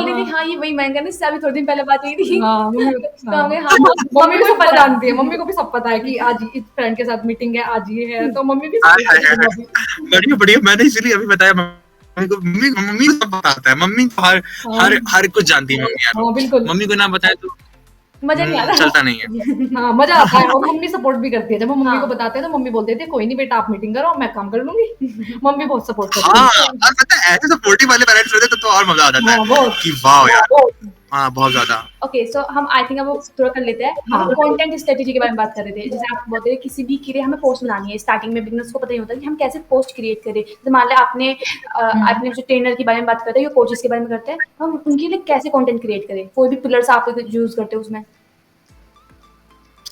रही थी, हाँ ये वही मयंक है, इससे अभी थोड़ी दिन पहले बात हुई थी। मम्मी को सब जानती है, मम्मी को भी सब पता है कि आज इस फ्रेंड के साथ मीटिंग है, आज ये है, तो मम्मी भी बढ़िया बढ़िया। मैंने इसीलिए अभी बताया मम्मी को सब बताता है, मम्मी हर कुछ जानती है मम्मी यार। बिल्कुल, मम्मी को ना बताए तो मजा नहीं आता, चलता नहीं है। हाँ, मजा आता है, और मम्मी सपोर्ट भी करती है। जब हम मम्मी को बताते हैं तो मम्मी बोलते थे कोई नहीं बेटा, आप मीटिंग करो, मैं काम कर लूंगी। मम्मी बहुत सपोर्ट करती है। हाँ, और पता है ऐसे सपोर्टिव वाले पेरेंट्स होते तो और मजा आ जाता है कि वाह यार, हाँ बहुत ज्यादा। ओके, सो हम आई थिंक अब थोड़ा कर लेते हैं। हम कंटेंट स्ट्रेटेजी के बारे में बात कर रहे थे। जैसे आप बोलते थे किसी भी के लिए हमें पोस्ट बनानी है, स्टार्टिंग में बिजनेस को पता नहीं होता कि हम कैसे पोस्ट क्रिएट करें। जैसे मान लिया आपने जो ट्रेनर के बारे में बात करते हैं, या कोचेस के बारे में करते हैं, हम उनके लिए कैसे कंटेंट क्रिएट करें? कोई भी पिलर्स आप यूज करते हैं उसमें?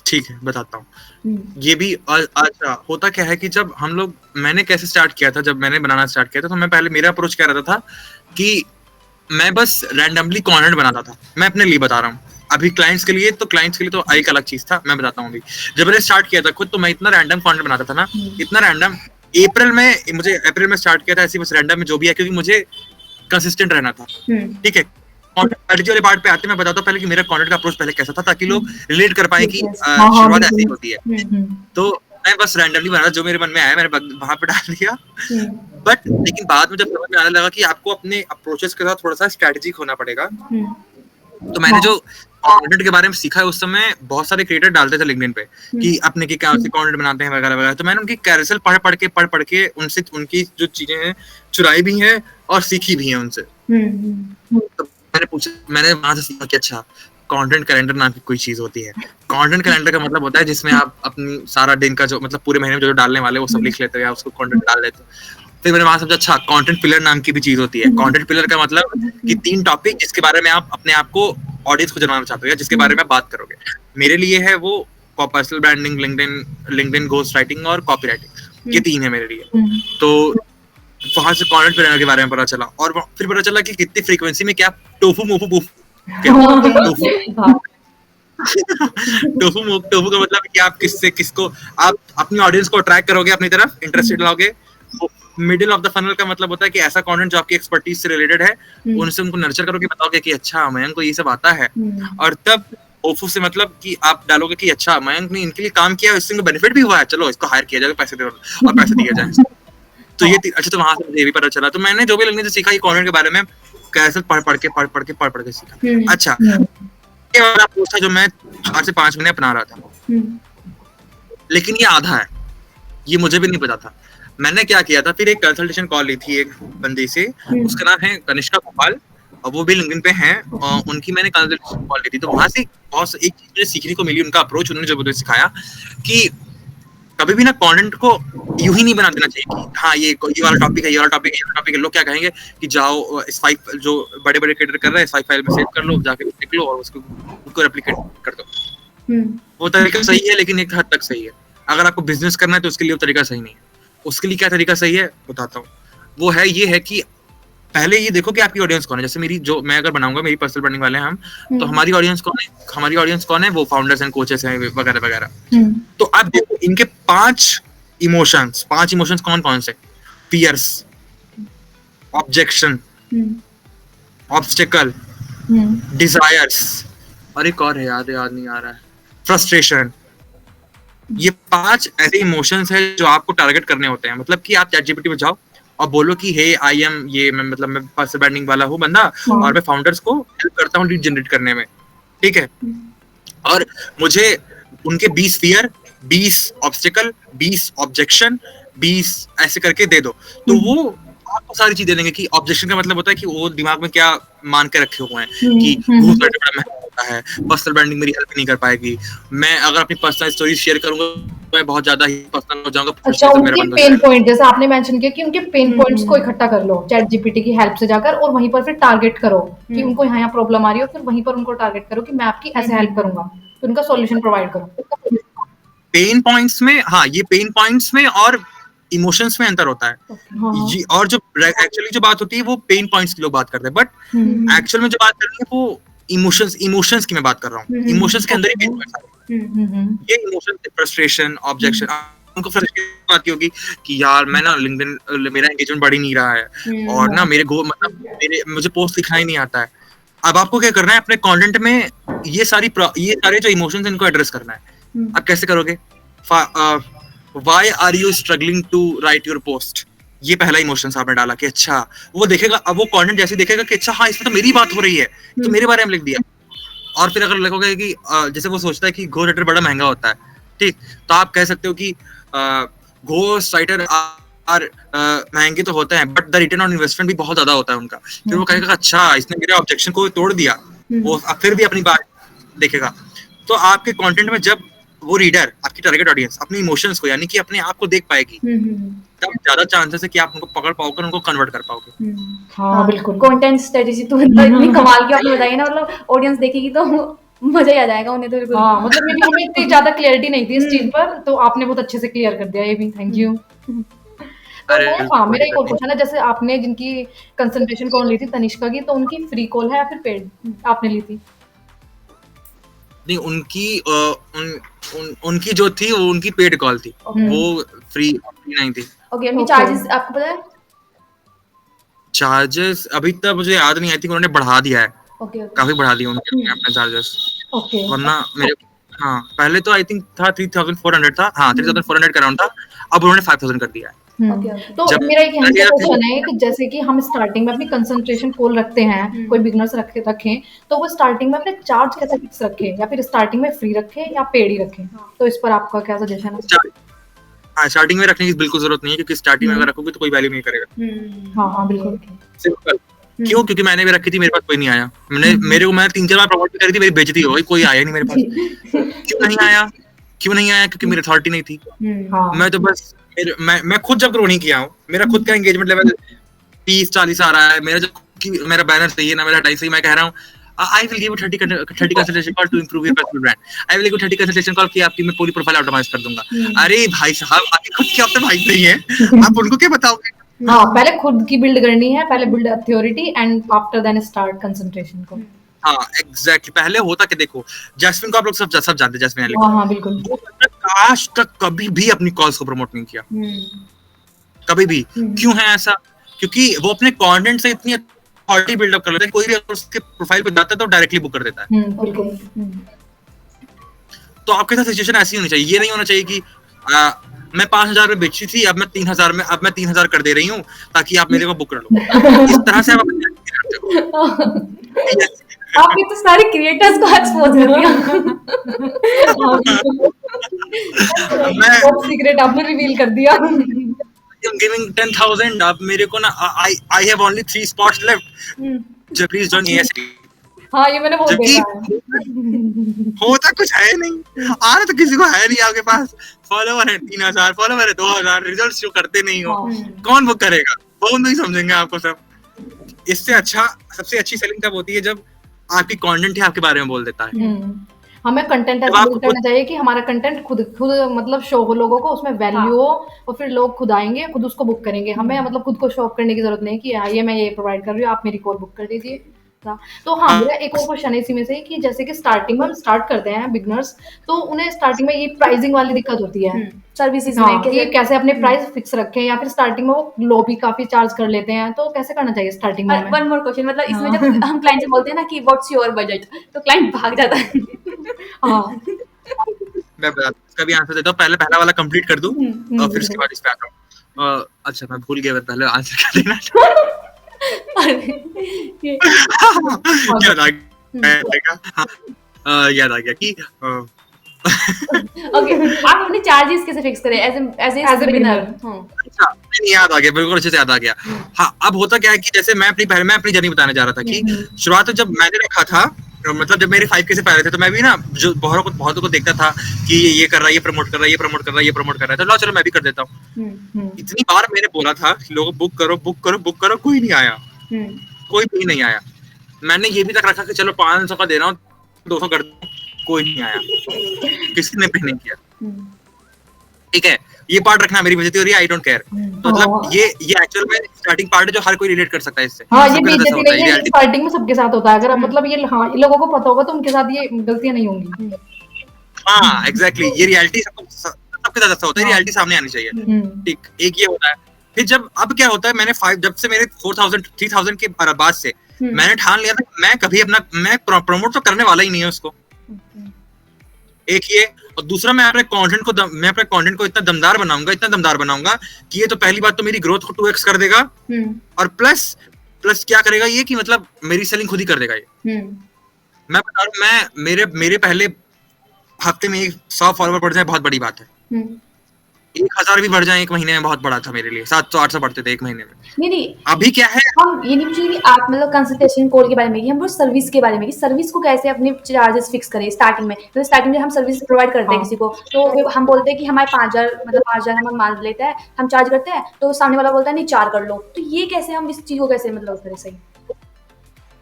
ठीक है, बताता हूँ। ये भी अच्छा होता क्या है कि जब हम लोग, मैंने कैसे स्टार्ट किया था, जब मैंने बनाना स्टार्ट किया था, तो मैं पहले, मेरा अप्रोच क्या रहता था कि मैं बस रैंडमली कंटेंट बनाता था। मैं अपने लिए बता रहा हूँ, अभी क्लाइंट्स के लिए तो एक अलग चीज था, मैं बताता हूँ। अभी जब मैंने स्टार्ट किया था खुद, तो मैं इतना रैंडम कंटेंट बनाता था ना, इतना रैंडम। अप्रैल में स्टार्ट किया था ऐसे, बस रैंडम में जो भी है, क्योंकि मुझे कंसिस्टेंट रहना था। ठीक है, कंटेंट वाले पार्ट पे आते मैं बताता हूँ पहले कि मेरा कंटेंट का अप्रोच पहले कैसा था, ताकि लोग रिलेट कर पाए कि शुरुआत ऐसी होती है। तो मैं बस रैंडमली बना, जो मेरे मन में आया मैंने वहां पे डाल दिया। बट लेकिन बाद में जब समझ में आने लगा कि आपको अपने अप्रोचेस के साथ थोड़ा सा स्ट्रेटेजिक होना पड़ेगा, तो मैंने जो कंटेंट के बारे में सीखा है, उस समय बहुत सारे क्रिएटर डालते थे लिंक्डइन पे कि अपने की क्या कंटेंट बनाते हैं वगैरह वगैरह। तो मैंने उनकी कैरोसेल पढ़ के उनसे उनकी जो चीजें हैं चुराई भी हैं और सीखी भी हैं उनसे। तो मैंने वहां से सीखा कि अच्छा, कंटेंट कैलेंडर नाम की कोई चीज होती है। कंटेंट कैलेंडर का मतलब होता है जिसमें आप अपनी सारा दिन का जो, मतलब पूरे महीने में जो डालने वाले वो सब लिख लेते हो, या उसको कंटेंट डाल लेते हो। फिर मैंने वहां समझा, अच्छा कंटेंट पिलर नाम की भी चीज होती है। कंटेंट पिलर का मतलब कि 3 टॉपिक जिसके बारे में आप अपने आप को, ऑडियंस को जानना चाहते हो, या जिसके बारे में आप बात करोगे। मेरे लिए है वो personal branding, LinkedIn ghost writing और कॉपीराइटिंग। ये 3 है मेरे लिए। तो वहां से कंटेंट प्लानर के बारे में पता चला, और फिर पता चला कि कितनी फ्रीक्वेंसी में क्या टोफू मोफू बूफ टोफू का मतलब कि आप किसको आप अपनी ऑडियंस को अट्रैक्ट करोगे अपनी तरफ, इंटरेस्टेड लाओगे। मिडिल ऑफ द फनल का मतलब होता है कि ऐसा कंटेंट जो आपकी एक्सपर्टीज से रिलेटेड है, उनसे उनको नर्चर करोगे, बताओगे कि अच्छा मयंक को ये सब आता है, और तब ओफू से मतलब कि आप डालोगे कि अच्छा मयंक ने इनके लिए काम किया, इससे इनको बेनिफिट भी हुआ है, चलो इसको हायर किया जाए, पैसे दे और पैसे दिए जाए। तो ये अच्छा, तो वहां से मुझे भी पता चला। तो मैंने जो भी लगने से सीखा, ये कंटेंट के बारे में कैसे पढ़ के सीखा। अच्छा, ये वाला पोस्ट था जो मैं 4 से 5 महीने अपना रहा था, लेकिन ये आधा है, ये मुझे भी नहीं पता था। मैंने क्या किया था, फिर एक कंसल्टेशन कॉल ली थी एक बंदी से, उसका नाम है कनिष्का गोपाल, और वो भी लिंक्डइन पे हैं, और उनकी मैंने कंसल्टेशन कॉल ली थी। तो वहां से बहुत एक चीज मुझे सीखने को मिली, उनका अप्रोच, उन्होंने जो मुझे सिखाया कि कभी भी ना कंटेंट को यूं ही नहीं बना देना चाहिए कि हाँ ये वाला टॉपिक है, ये वाला टॉपिक है, ये वाला टॉपिक है। लोग क्या कहेंगे कि जाओ इस फाइल जो बड़े क्रिएटर कर रहे हैं, इस फाइल में सेव कर लो, जाके देख लो और उसको रेप्लिकेट कर दो। वो तरीका सही है, लेकिन एक हद तक सही है। अगर आपको बिजनेस करना है तो उसके लिए वो तरीका सही नहीं है। उसके लिए क्या तरीका सही है बताता हूँ। वो है ये है कि पहले ये देखो कि आपकी ऑडियंस कौन है। जैसे मेरी जो मैं अगर बनाऊंगा, मेरी पर्सनल ब्रांडिंग वाले हैं हम, तो हमारी ऑडियंस कौन है, वो फाउंडर्स एंड कोचेस हैं वगैरह वगैरह। तो आप देखो इनके 5 इमोशंस कौन कौन से, फियर्स, ऑब्जेक्शन, ऑब्स्टिकल, डिजायर्स, और एक और है याद नहीं आ रहा है, फ्रस्ट्रेशन। ये 5 ऐसे इमोशंस है जो आपको टारगेट करने होते हैं। मतलब कि आप चैटजीपीटी पे जाओ और बोलो कि हे आई एम ये, मैं मतलब मैं पर्सनल ब्रांडिंग वाला हूँ बंदा, और मैं फाउंडर्स को हेल्प करता हूँ लीड जनरेट करने में, ठीक है, और मुझे उनके 20 फियर, 20 ऑब्स्टिकल, 20 ऑब्जेक्शन, 20 ऐसे करके दे दो। तो वो आपको सारी चीजें देंगे। कि ऑब्जेक्शन का मतलब होता है कि वो दिमाग में क्या मान के रखे हुए हैं कि बहुत बड़ा महंगा होता है, पर्सनल ब्रांडिंग मेरी हेल्प नहीं कर पाएगी, मैं अगर अपनी पर्सनल स्टोरी शेयर करूंगा तो मैं बहुत ज्यादा ही पर्सनल हो जाऊंगा। अच्छा, उनके पेन पॉइंट, जैसे आपने मेंशन किया कि उनके पेन पॉइंट्स को इकट्ठा कर लो चैट जीपीटी की हेल्प से जाकर, और वहीं पर फिर टारगेट करो कि उनको यहाँ प्रॉब्लम आ रही हो, फिर वहीं पर उनको टारगेट करो कि मैं आपकी ऐसे हेल्प करूंगा, तो उनका सॉल्यूशन प्रोवाइड करो। पेन पॉइंट्स में, हाँ, ये पेन पॉइंट्स में और इमोशंस में अंतर होता है। ये और जो एक्चुअली जो बात होती है वो पेन पॉइंट्स की लोग बात करते हैं, बट एक्चुअल में जो बात कर रही है वो इमोशंस की मैं बात कर रहा हूँ। इमोशंस के अंदर ही पेन पॉइंट्स आते हैं। ये इमोशन, फ्रस्ट्रेशन, ऑब्जेक्शन, उनको फ्रस्ट्रेशन आती होगी कि यार मैं ना लिंक्डइन मेरा एंगेजमेंट बढ़ ही नहीं रहा है, और ना मुझे पोस्ट लिखना ही नहीं आता है। अब आपको क्या करना है, अपने कंटेंट में ये सारे जो इमोशंस इनको एड्रेस करना है। अब कैसे करोगे? Why are you struggling to write your post? ये पहला इमोशंस आपने डाला कि अच्छा, वो देखेगा, अब वो कंटेंट जैसे देखेगा कि अच्छा हाँ इसमें तो मेरी बात हो रही है, तो मेरे बारे में लिख दिया। और फिर अगर लिखोगे कि जैसे वो सोचता है कि घोस्ट राइटर बड़ा महंगा होता है, ठीक, तो आप कह सकते हो कि घोस्ट राइटर आर महंगे तो होते हैं, but the return on investment भी बहुत ज्यादा होता है उनका। फिर वो कहेगा अच्छा इसने मेरे ऑब्जेक्शन को तोड़ दिया, वो फिर भी अपनी बात देखेगा। तो आपके कंटेंट में जब वो रीडर, आपकी टारगेट ऑडियंस, अपने इमोशंस को यानी कि अपने आप को देख पाएगी, तब ज्यादा चांसेस है कि आप उनको पकड़ पाओगे, उनको कन्वर्ट कर पाओगे। हाँ बिल्कुल, कंटेंट स्ट्रेटजी तो इतनी कमाल की आपने बताई ना, मतलब ऑडियंस देखेगी तो मजा ही आ जाएगा उन्हें तो बिल्कुल। हाँ, मतलब मे बी हमें इतनी ज्यादा क्लैरिटी नहीं थी इस चीज पर, तो आपने बहुत अच्छे से क्लियर कर दिया ये भी, थैंक यू। तो हाँ, मेरा एक और क्वेश्चन है, जैसे आपने जिनकी कंसल्टेशन कॉल ली थी तनिष्का की, तो उनकी फ्री कॉल है या फिर पेड आपने ली थी? नहीं, उनकी जो थी वो उनकी पेड कॉल थी, वो फ्री नहीं थी। ओके, उनकी चार्जेस आपको पता है? चार्जेस अभी तक मुझे याद नहीं, आई थिंक उन्होंने बढ़ा दिया है। काफी बढ़ा दिया उन्होंने अपने चार्जेस। वरना मेरे, हाँ, पहले तो आई थिंक था 3400 था, हाँ 3400 का अराउंड था, अब उन्होंने 5000 कर दिया है। तो मेरा एक यहाँ क्वेश्चन है कि जैसे कि हम स्टार्टिंग में अपनी कंसंट्रेशन कॉल रखते हैं, कोई बिगनर्स रखें, तो वो स्टार्टिंग में अपने चार्ज कैसे फिक्स रखें, या फिर स्टार्टिंग में फ्री रखें या पेड ही रखें? तो इस पर आपका क्या सजेशन है? हाँ, स्टार्टिंग में रखने की बिल्कुल जरूरत नहीं है, क्योंकि स्टार्टिंग में अगर रखोगे तो कोई वैल्यू नहीं करेगा। हाँ बिल्कुल, सिंपल। क्यों? क्योंकि मैंने भी रखी थी, मेरे पास कोई नहीं आया। मैंने 3-4 बार प्रमोट करी थी, मेरी बेइज्जती हो गई, कोई आया नहीं मेरे पास। क्यों नहीं आया? क्योंकि मेरी अथॉरिटी नहीं थी। मैं तो बस मैं खुद जब ग्रो नहीं किया हूँ, मेरा खुद का एंगेजमेंट लेवल 30-40 आ रहा है, मेरा बैनर सही है ना, मेरा टाइम सही, मैं कह रहा हूँ I will give you 30 consultation call to improve your personal brand. I will give you 30 consultation call कि आपकी मैं पूरी प्रोफाइल ऑप्टिमाइज कर दूंगा। अरे भाई साहब, आपकी खुद की ऑप्टिमाइज नहीं है, आप उनको क्या बताओगे? हाँ, पहले खुद की बिल्ड करनी है, पहले build authority and after then start concentration को। हाँ एग्जैक्टली, पहले होता कि देखो जैस्मिन को आप लोग सब जानते हैं, जैस्मिन एलिक। हाँ बिल्कुल। वो आज तक कभी भी अपनी कॉल्स को प्रमोट नहीं किया, कभी भी। क्यों है ऐसा? क्योंकि वो अपने कंटेंट से इतनी अथॉरिटी बिल्डअप कर लेता है, कोई भी अगर उसके प्रोफाइल पे जाता है तो डायरेक्टली बुक कर देता है। बिल्कुल। तो आपके साथ सिचुएशन ऐसी होनी चाहिए, ये नहीं होना चाहिए कि मैं 5,000 में बेची थी, अब मैं 3,000 कर दे रही हूँ ताकि आप मेरे को बुक कर लो। इस तरह से आप आपने तो सारे क्रिएटर्स को एक्सपोज कर दिया। टॉप सीक्रेट आपने रिवील कर दिया। I'm giving 10,000, आप मेरे को ना I have only 3 spots left, so please join ASD। हाँ ये मैंने बहुत देखा है। होता कुछ है नहीं, आना तो किसी को है नहीं आपके पास, फॉलोवर है 3,000, फॉलोवर है 2,000, रिजल्ट शो करते नहीं हो, कौन बुक करेगा? वो नहीं समझेंगे आपको सब। इससे अच्छा, सबसे अच्छी सेलिंग तब होती है जब आपकी कंटेंट ही आपके बारे में बोल देता है। हमें कंटेंट ऐसा बिल्ड करना चाहिए कि हमारा कंटेंट खुद मतलब शो हो लोगों को, उसमें वैल्यू हो, और फिर लोग खुद आएंगे, खुद उसको बुक करेंगे। हमें मतलब खुद को शो ऑफ करने की जरूरत नहीं कि ये मैं ये प्रोवाइड कर रही हूँ, आप मेरी कॉल बुक कर दीजिए। तो हाँ, मेरा एक और क्वेश्चन है इसी में से कि जैसे कि स्टार्टिंग में स्टार्ट करते हैं बिगनर्स, तो उन्हें स्टार्टिंग में ये प्राइसिंग वाली दिक्कत होती है सर्विसेज हाँ, में कि कैसे अपने प्राइस फिक्स रखें, या फिर स्टार्टिंग में वो लो भी काफी चार्ज कर लेते हैं, तो कैसे करना चाहिए स्टार्टिंग में? वन मोर क्वेश्चन, मतलब इसमें जब हम क्लाइंट से बोलते हैं ना कि व्हाट्स योर बजट, तो क्लाइंट भाग जाता है। हाँ मैं इसका भी आंसर देता हूँ, पहले पहला वाला कंप्लीट कर दूं और फिर उसके बाद इस पे आता हूँ। अच्छा मैं भूल गया, पहले आंसर कर देना। याद आ गया कि ओके, आप अपने चार्जेस कैसे फिक्स करें एज ए बिगिनर? अच्छा नहीं, याद आ गया, बिल्कुल अच्छे से याद आ गया। हाँ, अब होता क्या है कि जैसे मैं अपनी जर्नी बताने जा रहा था कि शुरुआत में जब मैंने रखा था, मतलब जब मेरे 5K से पहले थे, तो मैं भी ना जो बहुतों को देखता था कि ये कर रहा है, ये प्रमोट कर रहा है, ये प्रमोट कर रहा है, ये प्रमोट कर रहा है, तो लो चलो मैं भी कर देता हूँ। इतनी बार मैंने बोला था लोगों बुक करो बुक करो बुक करो, कोई नहीं आया, कोई भी नहीं आया। मैंने ये भी तक रखा कि चलो 500 का दे रहा हूँ, 200 कर दूं, कोई नहीं आया, किसी ने भी नहीं किया। ठीक है, ये पार्ट रखना मेरी बेइज्जती हो रही है, आई डोंट केयर। मतलब ये एक्चुअल में स्टार्टिंग पार्ट है जो हर कोई रिलेट कर सकता है इससे। हाँ, ये बेइज्जती नहीं है, स्टार्टिंग में सबके साथ होता है। अगर मतलब ये हाँ लोगों को पता होगा तो उनके साथ ये गलतियां नहीं होंगी। हाँ एग्जैक्टली, ये रियलिटी सबके साथ ऐसा होता है, रियलिटी सामने आनी चाहिए। ठीक, एक ये होता है। फिर जब अब क्या होता है, मैंने जब से मेरे 3,000 के बाद से मैंने ठान लिया था मैं कभी मैं प्रमोट तो करने वाला ही नहीं है उसको। एक ये, और दूसरा मैं अपने कंटेंट को इतना दमदार बनाऊंगा कि ये तो पहली बात तो मेरी ग्रोथ को 2x कर देगा, और प्लस क्या करेगा ये कि मतलब मेरी सेलिंग खुद ही कर देगा ये। मैं बता रहा हूँ, मेरे पहले हफ्ते में 100 फॉलोवर बढ़ जाए बहुत बड़ी बात है। 1,000 भी बढ़ जाए एक महीने में बहुत बड़ा था मेरे लिए। 700-800 बढ़ते थे एक महीने में। नहीं अभी क्या है, हम ये नहीं पूछेंगे कि आप मतलब कंसल्टेशन कोड के बारे में, हम लोग सर्विस के बारे में कि सर्विस को कैसे अपने चार्जेस फिक्स करें स्टार्टिंग में। तो स्टार्टिंग में हम सर्विस प्रोवाइड करते हैं किसी को, तो हम बोलते हैं कि हमारे 5,000 मतलब 5,000 हम मान लेते हैं, हम चार्ज करते हैं, तो सामने वाला बोलता है नहीं 4 कर लो। तो ये कैसे हम इस चीज को कैसे मतलब करें सही?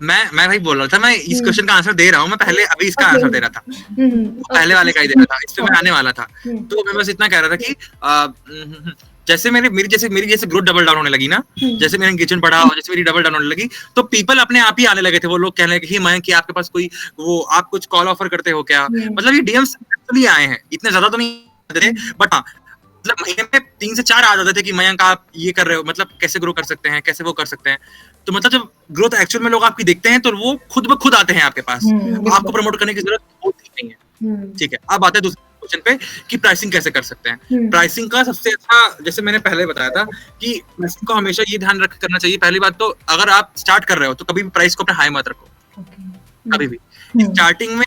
मैं भाई बोल रहा था, मैं इस क्वेश्चन का आंसर दे रहा हूँ, मैं पहले अभी इसका आंसर दे रहा था, पहले वाले का ही दे रहा था, इस पे मैं आने वाला था। तो मैं बस इतना कह रहा था कि जैसे मेरी जैसे ग्रोथ डबल डाउन होने लगी ना, जैसे मेरा एंगेजमेंट बढ़ा और जैसे मेरी डबल डाउन होने लगी, तो पीपल अपने आप ही आने लगे थे। वो लोग कहने लगे कि मयंक कि आपके पास कोई वो आप कुछ कॉल ऑफर करते हो क्या? मतलब ये डीएम्स एक्चुअली आए हैं, इतने ज्यादा तो नहीं आते थे, बट हाँ मतलब महीने में 3 से 4 आ जाते थे कि मयंक आप ये कर रहे हो, मतलब कैसे ग्रो कर सकते हैं, कैसे वो कर सकते हैं। तो मतलब जब ग्रोथ एक्चुअल में लोग आपकी देखते हैं तो वो खुद ब खुद आते हैं आपके पास, आपको प्रमोट करने की जरूरत होती नहीं है। ठीक है, अब आते हैं दूसरे क्वेश्चन पे कि प्राइसिंग कैसे कर सकते हैं। प्राइसिंग का सबसे अच्छा, जैसे मैंने पहले बताया था कि प्राइसिंग को हमेशा ये ध्यान रख करना चाहिए। पहली बात तो अगर आप स्टार्ट कर रहे हो तो कभी भी प्राइस को अपने हाई मत रखो, कभी भी स्टार्टिंग में,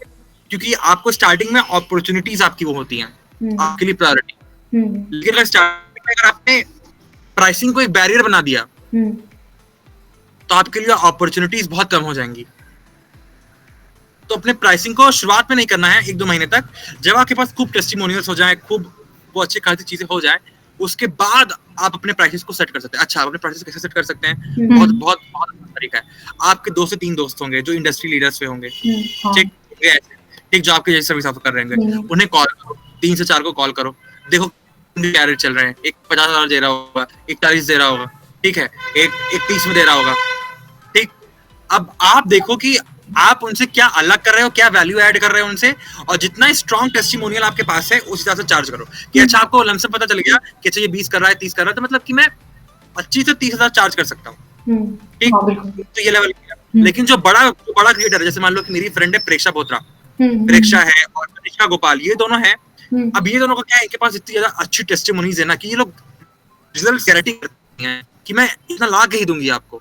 क्योंकि आपको स्टार्टिंग में अपॉर्चुनिटीज आपकी वो होती हैं आपके लिए प्रायोरिटी। लेकिन अगर स्टार्टिंग में अगर आपने प्राइसिंग को एक बैरियर बना दिया तो आपके लिए अपॉर्चुनिटीज बहुत कम हो जाएंगी। तो अपने प्राइसिंग को शुरुआत में नहीं करना है, 1-2 महीने तक। जब आपके पास खूब टेस्टिमोनियल्स हो जाए, खूब वो अच्छी खासी चीजें हो जाए, उसके बाद आप अपने प्राइसेस को सेट कर सकते हैं। अच्छा, आप अपने प्राइसेस कैसे सेट कर सकते हैं? बहुत तरीका है। आपके 2 से 3 दोस्त होंगे जो इंडस्ट्री लीडर्स पे होंगे, हाँ ठीक है, ठीक, जो आपके जैसे सर्विस ऑफर कर रहे होंगे, उन्हें कॉल करो, 3 से 4 को कॉल करो, देखो क्या रेट चल रहे हैं। एक 50,000 दे रहा होगा, एक 40 दे रहा होगा, ठीक है, एक 30 में दे रहा होगा, ठीक। अब आप देखो कि आप उनसे क्या अलग कर रहे हो, क्या वैल्यू ऐड कर रहे हो उनसे, और जितना स्ट्रॉन्ग टेस्टिमोनियल आपके पास है उस हिसाब से चार्ज करो। कि अच्छा आपको लमसम पता चल गया कि अच्छा ये 20 कर रहा है, 30 कर रहा है, तो मतलब कि मैं 25 से 30,000 चार्ज कर सकता हूँ, ठीक। तो ये लेवल किया। लेकिन जो बड़ा क्रिएटर है, जैसे मान लो कि मेरी फ्रेंड है प्रेक्षा बोत्रा, प्रेक्षा है और तनिष्का गोपाल, ये दोनों हैं। अब ये दोनों को क्या है, इनके पास इतनी ज्यादा अच्छी टेस्टिमोनीज है ना कि ये लोग रिजल्ट गारंटी करते हैं कि मैं इतना ला के ही दूंगी आपको,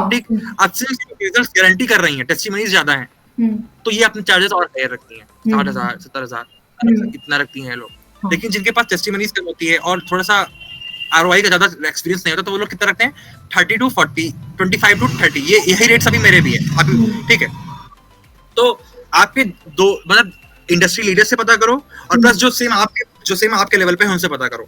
ठीक। अच्छे रिजल्ट गारंटी कर रही हैं, टेस्टिमोनीज ज्यादा हैं, तो ये अपने चार्जेस और हायर रखती हैं, 60,000 70,000 इतना रखती हैं लोग। लेकिन जिनके पास टेस्टिमोनीज कम होती है और थोड़ा सा ROI का ज्यादा एक्सपीरियंस नहीं होता, तो वो लोग कितना रखते हैं, 30 to 40, 25 to 30, ये यही रेट्स अभी मेरे भी है अभी, ठीक है। तो आपके दो मतलब इंडस्ट्री लीडर से पता करो, और प्लस जो सेम आपके लेवल पे है उनसे पता करो।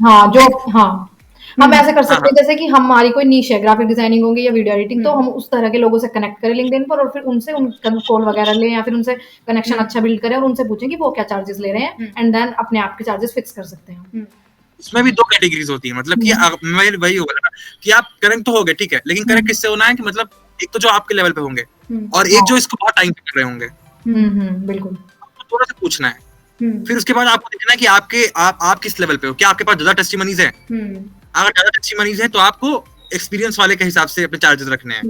हम ऐसे कर सकते हैं जैसे कि हमारी कोई नीश है, ग्राफिक डिजाइनिंग होगी या वीडियो एडिटिंग, तो हम उस तरह के लोगों से कनेक्ट करें लिंक्डइन पर, और फिर उनसे उनका कॉल वगैरह लें या फिर उनसे कनेक्शन अच्छा बिल्ड करें और उनसे पूछें कि वो क्या चार्जेस ले रहे हैं, एंड देन अपने आप के चार्जेस फिक्स कर सकते हैं। उसमें भी 2 कैटेगरीज होती है, मतलब कि वही होगा ना कि आप करेक्ट तो हो गए, ठीक है, लेकिन करेक्ट किससे होना है कि मतलब एक तो जो आपके लेवल पे होंगे और एक जो इसको बहुत टाइम से कर रहे होंगे, बिल्कुल, तो थोड़ा सा पूछना है। फिर उसके बाद आपको देखना है कि आप किस लेवल पे हो, क्या आपके पास ज्यादा टेस्टिमोनीज है। अगर ज्यादा टेस्टिमोनीज है तो आपको एक्सपीरियंस वाले के हिसाब से अपने चार्जेस रखने हैं,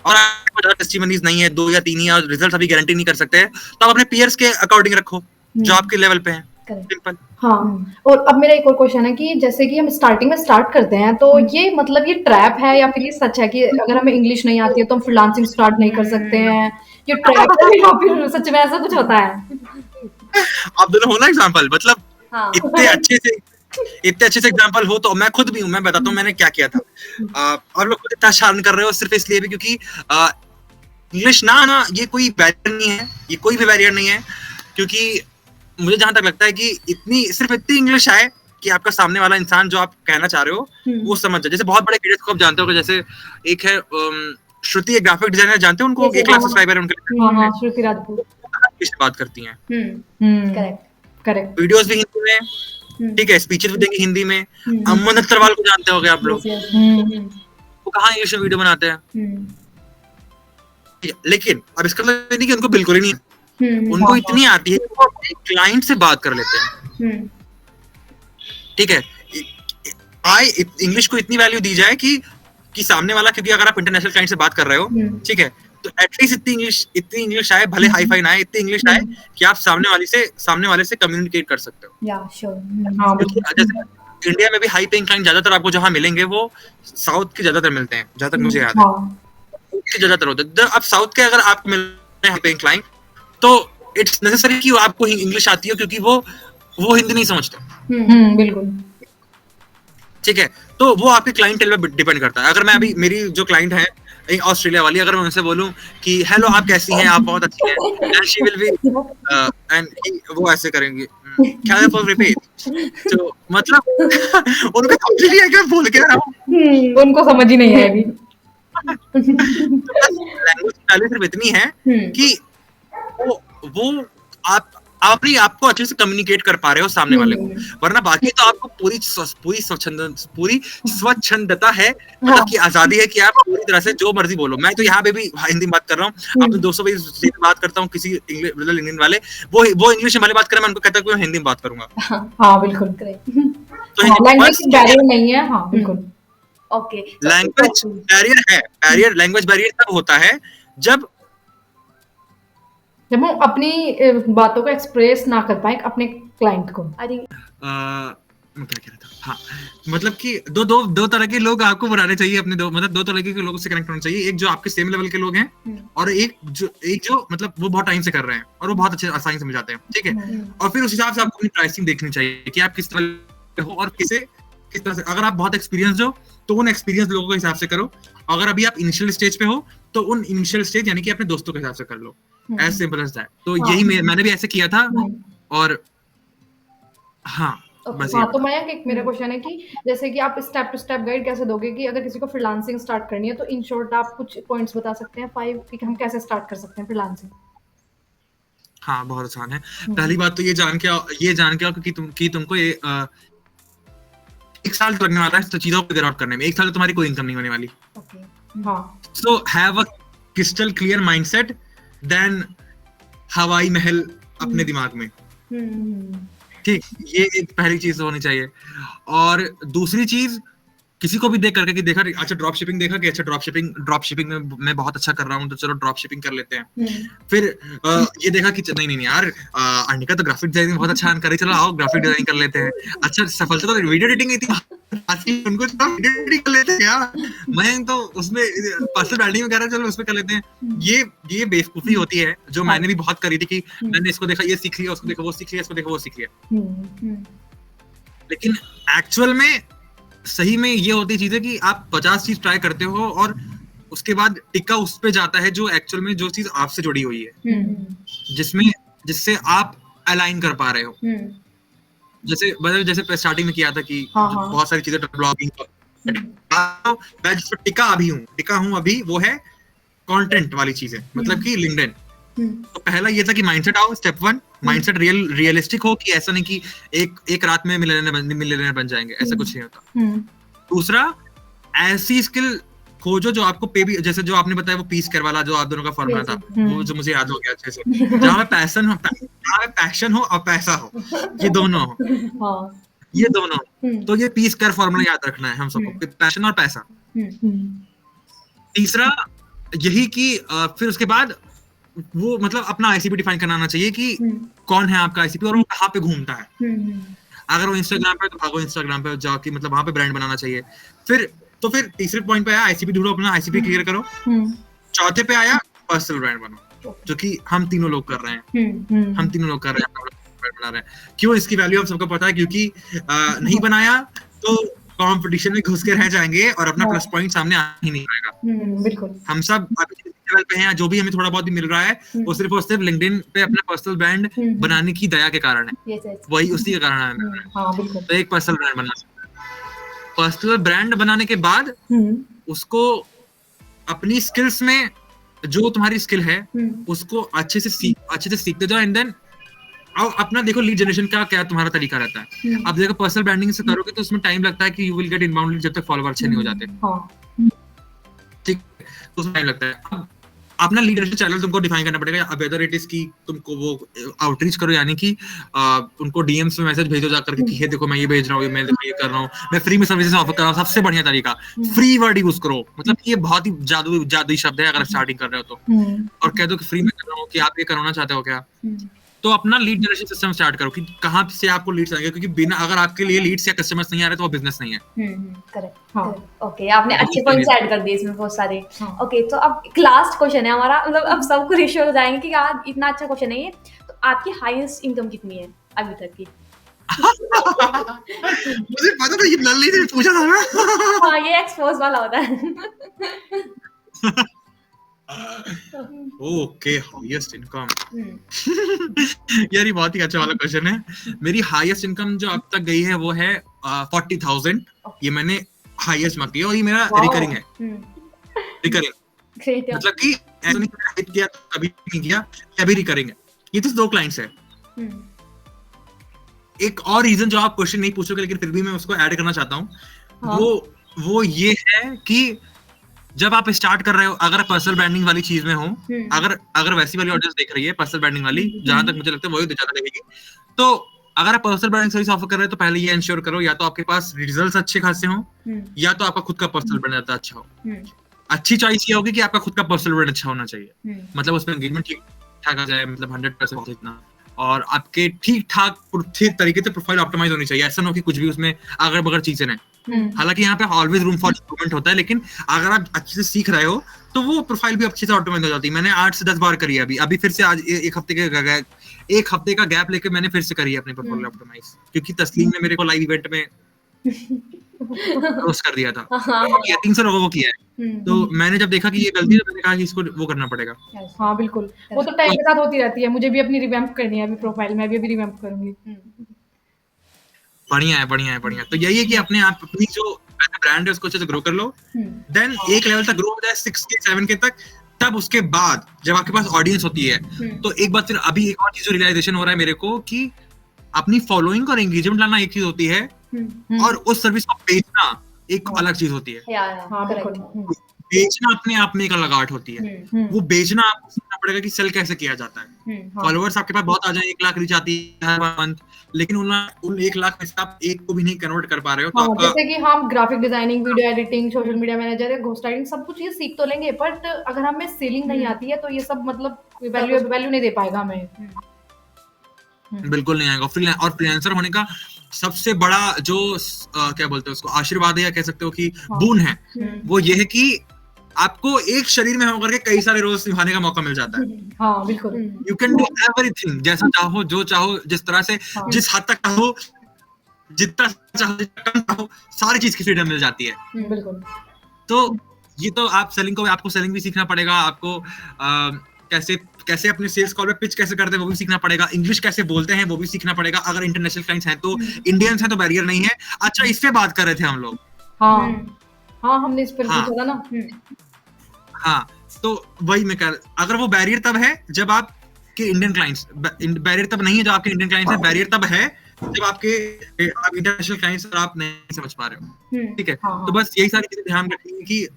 और आपको ज्यादा टेस्टिमोनीज नहीं है, 2 या 3 ही है, और रिजल्ट अभी गारंटी नहीं कर सकते हैं, तो आप अपने पीयर्स के अकॉर्डिंग रखो जो आपके लेवल पे है, सिंपल। हाँ, और अब मेरा एक और क्वेश्चन है कि जैसे कि हम स्टार्टिंग में स्टार्ट करते हैं, तो ये मतलब ये ट्रैप है या फिर ये सच है कि अगर हमें इंग्लिश नहीं आती है तो हम फ्रीलांसिंग स्टार्ट नहीं कर सकते हैं? ये ट्रैप है या फिर सच में ऐसा कुछ होता है? आप दोनों हो ना एग्जांपल, मतलब इतने अच्छे से एग्जांपल हो, तो मैं खुद भी हूँ, मैं बताता हूँ मैंने क्या किया था। आप लोग खुद इतना शान कर रहे हो सिर्फ इसलिए भी क्योंकि इंग्लिश ना आना ये कोई बैरियर नहीं है, ये कोई भी बैरियर नहीं है, क्योंकि मुझे जहां तक लगता है कि सिर्फ इतनी इंग्लिश आए कि आपका सामने वाला इंसान जो आप कहना चाह रहे हो वो समझ जाए। जैसे बहुत बड़े क्रिएटर्स को आप जानते हो, जैसे एक है श्रुति, एक ग्राफिक डिजाइनर, जानते हो उनको, 1 लाख सब्सक्राइबर है उनके, श्रुति राजपूत इंग्लिश में बात करती हैं, करेक्ट, वीडियोस भी हिंदी में, ठीक है, स्पीचेस भी देंगी हिंदी में। अमन अग्रवाल को जानते होगे आप लोग, वो कहाँ इंग्लिश में वीडियो बनाते हैं, लेकिन अब इसका मतलब नहीं कि उनको बिल्कुल ही नहीं, उनको इतनी आती है कि वो अपने क्लाइंट से बात कर लेते हैं, ठीक है। इंग्लिश को इतनी वैल्यू दी जाए कि सामने वाला, क्योंकि अगर आप इंटरनेशनल क्लाइंट से बात कर रहे हो, ठीक है, तो एटलीस्ट इतनी इंग्लिश आए, भले हाई फाई ना आए, इतनी इंग्लिश आए कि आप सामने वाले से कम्युनिकेट कर सकते हो। जैसे इंडिया में भी हाई पेइंग क्लाइंट ज्यादातर आपको जहां मिलेंगे वो साउथ के ज्यादातर मिलते हैं, जहां तक मुझे याद है, ज्यादातर होते हैं। अब साउथ के अगर आपको मिल रहे हैं हाई पेइंग क्लाइंट, तो इट्स नेसेसरी कि आपको इंग्लिश आती हो, क्योंकि वो हिंदी नहीं समझते, बिल्कुल, ठीक है। तो वो आपके क्लाइंटेल पे डिपेंड करता है। अगर मैं अभी मेरी जो क्लाइंट है ऑस्ट्रेलिया वाली, अगर मैं उनसे बोलूं कि हेलो आप कैसी हैं, आप बहुत अच्छी हैं, and she will be and वो ऐसे करेंगे, क्या है फॉर रिपीट, तो मतलब उनको समझ नहीं है क्या बोल के रहा हूं, उनको समझ ही नहीं है अभी। लैंग्वेज पहले सिर्फ इतनी है कि वो आपको अच्छे से कम्युनिकेट कर पा रहे हो सामने वाले को, वरना बाकी तो आपको पूरी स्वच्छंदता है, मतलब की आजादी है कि आप पूरी तरह से जो मर्जी बोलो। मैं तो यहाँ पे भी हिंदी में बात कर रहा हूँ, अपने दोस्तों से बात करता हूँ, किसी इंग्लिश वाले वो इंग्लिश में वाले बात करें, मैं उनको कहता हूँ हिंदी में बात करूंगा। हाँ बिल्कुल, तो लैंग्वेज बैरियर नहीं है। हाँ बिल्कुल, ओके। लैंग्वेज बैरियर है, लैंग्वेज बैरियर तब होता है जब हम अपनी बातों को एक्सप्रेस ना कर पाए अपने क्लाइंट को। आई थिंक मैं क्या कह रहा था, हाँ, मतलब कि दो तरह के लोग आपको बनाने चाहिए अपने, दो तरह के लोगों से कनेक्ट होना चाहिए। एक जो आपके सेम लेवल के लोग हैं, और एक जो मतलब वो बहुत टाइम से कर रहे हैं और वो बहुत अच्छे आसानी से मिल जाते हैं, ठीक है। और फिर उस हिसाब से आपको अपनी प्राइसिंग देखनी चाहिए कि आप किस तरह हो और किस तरह से। अगर आप बहुत एक्सपीरियंस हो तो उन एक्सपीरियंस लोगों के हिसाब से करो, अगर अभी आप इनिशियल स्टेज पे हो तो उन इनिशियल स्टेज यानी कि अपने दोस्तों के हिसाब से कर लो, एज सिंपल एज दैट। तो यही मैंने भी ऐसे किया था, और हाँ, बस हाँ, ये तो बता। मयंक, एक मेरा क्वेश्चन है कि जैसे कि आप स्टेप टू स्टेप गाइड कैसे दोगे कि अगर किसी को फ्रीलांसिंग स्टार्ट करनी है, तो इन शॉर्ट आप कुछ पॉइंट्स बता सकते हैं 5 कि हम कैसे स्टार्ट कर सकते हैं फ्रीलांसिंग? हाँ, बहुत आसान है। हुँ, पहली बात तो ये जान के आओ कि तुमको ये 1 साल लगने वाला है तो चीज़ों को फिगर आउट करने में। 1 साल तो तुम्हारी कोई इनकम नहीं होने वाली। ओके। हाँ। So have a crystal clear mindset, then हवाई महल अपने दिमाग में। हुँ, ठीक, ये एक पहली चीज होनी चाहिए। और दूसरी चीज, किसी को भी देख करके कि देखा अच्छा ड्रॉप शिपिंग देखा कि अच्छा ड्रॉप शिपिंग में मैं बहुत अच्छा कर रहा हूँ तो चलो ड्रॉप शिपिंग कर लेते हैं। हुँ, फिर ये देखा कि नहीं नहीं नहीं यार, अर्निका तो ग्राफिक डिजाइनिंग बहुत अच्छा कर रही, चलो आओ ग्राफिक डिजाइनिंग कर लेते हैं। अच्छा सफलता तो वीडियो एडिटिंग ही थी, आजकल उनको चलो वीडियो एडिटिंग कर लेते हैं क्या, मैं तो उसमें पर्सनल ब्रांडिंग में कह रहा चलो उसमें कर लेते हैं। ये बेवकूफी होती है जो हाँ। मैंने भी बहुत करी थी कि मैंने इसको देखा ये सीख लिया, उसको देखा वो सीख लिया, इसको देखा वो सीख लिया। हुँ, लेकिन एक्चुअल में सही में ये होती चीज है कि आप 50 चीज ट्राई करते हो और उसके बाद टिक्का उस पे जाता है जो एक्चुअल में जो चीज आपसे जुड़ी हुई है, हुँ, जिसमें जिससे आप अलाइन कर पा रहे हो। हुँ, जैसे स्टार्टिंग में किया था कि हाँ, हाँ। बहुत सारी चीजें ब्लॉगिंग, मैं जिस पे टिका हूं अभी वो है कंटेंट वाली चीजें, मतलब कि लिंक्डइन। हुँ, तो पहला ये था कि माइंडसेट आओ, स्टेप 1 माइंडसेट रियलिस्टिक हो कि ऐसा नहीं कि एक रात में मिलियनर बन जाएंगे, ऐसा कुछ नहीं होता। हुँ, दूसरा, ऐसी स्किल खोजो जो आपको पे भी, जैसे जो आपने बताया वो पीस कर वाला जो आप दोनों का फॉर्मूला था, वो जो मुझे याद हो गया अच्छे से, जहां पे पैशन हो और पैसा हो, ये दोनों हो, हाँ, ये दोनों हो। हुँ, तो ये पीस कर फॉर्मूला याद रखना है हम सबको, पैशन और पैसा। हुँ, हुँ, तीसरा यही कि फिर उसके बाद वो मतलब अपना आईसीपी डिफाइन करना आना चाहिए कि हुँ, कौन है आपका आईसीपी और वो कहाँ पे घूमता है। हुँ, अगर वो इंस्टाग्राम पे है, तो भागो इंस्टाग्राम पे जाओ कि मतलब वहां पे ब्रांड बनाना चाहिए। फिर तीसरे पॉइंट पे आया आईसीपी ढूंढो, अपना आईसीपी क्लियर करो। हुँ, चौथे पे आया पर्सनल ब्रांड बनाओ, जो कि हम तीनों लोग कर रहे हैं। हुँ, हम तीनों लोग कर रहे हैं, हम लोग ब्रांड बना रहे हैं। क्यों? इसकी वैल्यू हम सबको पता है, क्योंकि नहीं बनाया तो कंपटीशन में घुस के रह जाएंगे और अपना प्लस पॉइंट सामने आ ही नहीं आएगा। हुँ, बिल्कुल। हम सब अभी जिस लेवल पे हैं, जो भी हमें थोड़ा बहुत भी मिल रहा है, वो सिर्फ और सिर्फ लिंक्डइन पे अपना पर्सनल ब्रांड बनाने की दया के कारण है। यस, यस, वही उसी के कारण है मिल रहा है। हाँ, बिल्कुल। तो एक पर्सनल ब्रांड बना सकते हैं। पर्सनल ब्रांड बनाने के बाद हुँ, उसको अपनी स्किल्स में, जो तुम्हारी स्किल है हुँ, उसको अच्छे से सीखते जाओ। एंड देन अब अपना देखो लीड जनरेशन का क्या तुम्हारा तरीका रहता है। अब देखो पर्सनल ब्रांडिंग से करोगे तो उसमें टाइम लगता है कि you will get inbound lead जब तक फॉलोवर अच्छे नहीं हो जाते। हाँ, ठीक, तो उसमें टाइम लगता है। अब अपना लीड जनरेशन चैनल तुमको डिफाइन करना पड़ेगा। अब वेदर इट इज की तुमको वो आउटरीच करो, यानी कि उनको डीएम्स में मैसेज भेजो जाकर कि ये देखो मैं ये भेज रहा हूँ, मैं देखो ये कर रहा हूँ, मैं फ्री में सर्विसेज ऑफर कर रहा हूँ। सबसे बढ़िया तरीका फ्री वर्ड यूज करो। मतलब ये बहुत ही जादुई शब्द है अगर स्टार्टिंग कर रहे हो तो। हुँ, और कह दो कि फ्री में कर रहा हूँ, कि आप ये करवाना चाहते हो क्या। हुँ, तो अपना लीड जनरेशन सिस्टम स्टार्ट करो कि कहाँ से आपको लीड्स आएंगे, क्योंकि बिना अगर आपके लिए लीड्स या कस्टमर्स नहीं आ रहे तो वो बिजनेस नहीं है। करेक्ट, हाँ। करेक्ट। ओके, आपने बहुत अच्छे बढ़िया। पॉइंट्स ऐड कर दिए इसमें बहुत सारे। हाँ। ओके, तो अब एक लास्ट क्वेश्चन है हमारा, मतलब अब सबको रिश्योर हो जाएंगे कि यार इतना अच्छा क्वेश्चन है ये। तो आपकी हाईएस्ट इनकम कितनी है अभी तक की? मुझे पता था ये लल्ली ने पूछा था ना। हाँ, ये एक्सपोज वाला होता है। Okay, highest income. हम्म, यार ये बहुत ही अच्छा वाला क्वेश्चन है। मेरी हाईएस्ट इनकम जो अब तक गई है वो है 40,000। ये मैंने हाईएस्ट मार्क किया और ये मेरा रिकरिंग है। रिकरिंग ग्रेट यार। मतलब कि ऐसा नहीं कि hit किया कभी नहीं किया, अभी रिकरिंग है। ये तो 2 क्लाइंट्स है। हम्म, एक और रीजन जो आप क्वेश्चन नहीं पूछोगे लेकिन फिर भी मैं उसको ऐड करना चाहता हूँ, हाँ। वो ये है कि जब आप स्टार्ट कर रहे हो, अगर पर्सनल ब्रांडिंग वाली चीज में हो, अगर वैसी वाली ऑडियंस देख रही है पर्सनल ब्रांडिंग वाली, जहां तक मुझे लगता है वही ज्यादा देखेगी, तो अगर आप पर्सनल ब्रांडिंग सर्विस ऑफर कर रहे हो तो पहले ये इंश्योर करो या तो आपके पास रिजल्ट्स अच्छे खासे हों, या तो आपका खुद का पर्सनल ब्रांड ज्यादा अच्छा हो। अच्छी चॉइस ये होगी कि आपका खुद का पर्सनल ब्रांड अच्छा होना चाहिए, मतलब उसमें एंगेजमेंट ठीक ठाक आ जाए, मतलब 100% जितना, और आपके ठीक ठाक तरीके से प्रोफाइल ऑप्टिमाइज होनी चाहिए। ऐसा ना हो कि कुछ भी उसमें अगर बगर चीजें हैं। हालांकि यहाँ पे ऑलवेज रूम फॉर इम्प्रूवमेंट होता है, लेकिन अगर आप अच्छे से सीख रहे हो तो वो प्रोफाइल भी अच्छे से ऑटोमेट हो जाती है। मैंने 8 से 10 बार करी है अभी फिर से आज एक हफ्ते का गैप लेके मैंने फिर से करी है अपनी प्रोफाइल ऑप्टिमाइज, क्योंकि तस्लीम ने मेरे को लाइव इवेंट में रोस्ट कर दिया था। ये 300 लोगों को किया है। तो मैंने जब देखा कि ये गलती है तो मैंने कहा कि इसको वो करना पड़ेगा। हाँ बिल्कुल, वो तो टाइम के साथ होती रहती है। मुझे भी अपनी रिवैम्प करनी है अभी प्रोफाइल में, अभी रिवैम्प करूंगी। बढ़िया। तो यही है कि अपने आप अपनी जो ब्रांड है उसको अच्छे से ग्रो कर लो, देन एक लेवल तक ग्रो हो जाए 6K 7K तक, तब उसके बाद जब आपके पास ऑडियंस होती है तो एक बार फिर अभी एक और चीज रियलाइजेशन हो रहा है मेरे को कि अपनी फॉलोइंग और एंगेजमेंट लाना एक चीज होती है और उस सर्विस को बेचना एक अलग चीज होती है। हाँ बिल्कुल। बेचना अपने आप में एक अलग आर्ट होती है। वो बेचना आपको सीखना पड़ेगा कि सेल कैसे किया जाता है। फॉलोअर्स आपके पास बहुत आ जाए, 1 लाख रीच आती है हर मंथ, लेकिन उन 1 लाख में से आप एक को भी नहीं कन्वर्ट कर पा रहे हो तो आपका जैसे कि हम graphic designing, video editing, social media manager, ghost writing सब कुछ ये सीख तो लेंगे, बट अगर हमें सेलिंग नहीं आती है तो ये सब मतलब वैल्यू नहीं दे पाएगा हमें। बिल्कुल नहीं आएगा। और फ्रीलांसर होने का सबसे बड़ा जो क्या बोलते हैं उसको, आशीर्वाद है या कह सकते हो कि बून है, वो ये है कि आपको एक शरीर में होकर के कई सारे रोल्स निभाने का मौका मिल जाता है। हाँ बिल्कुल। यू कैन डू एवरीथिंग, जैसा चाहो, जो चाहो, जिस तरह से, जिस हद तक चाहो, जितना चाहो, कम चाहो, सारी चीज की फ्रीडम मिल जाती है। बिल्कुल। तो ये तो आपको सेलिंग भी सीखना पड़ेगा, आपको कैसे अपने सेल्स कॉल पे पिच कैसे करते हैं वो भी सीखना पड़ेगा, इंग्लिश कैसे बोलते हैं वो भी सीखना पड़ेगा। अगर इंटरनेशनल क्लाइंट्स हैं तो, इंडियंस हैं तो बैरियर नहीं है। अच्छा, इस पे बात कर रहे थे हम लोग। हाँ हमने इस पर पूछा था ना। हाँ, तो वही अगर वो बैरियर तब है जब आपके इंडियन क्लाइंट्स, बैरियर तब नहीं है जब आपके इंडियन क्लाइंट्स हैं, बैरियर तब है जब आप इंटरनेशनल क्लाइंट्स आप नहीं समझ पा रहे हो। ठीक है, तो बस यही सारी चीजें ध्यान रखनी है कि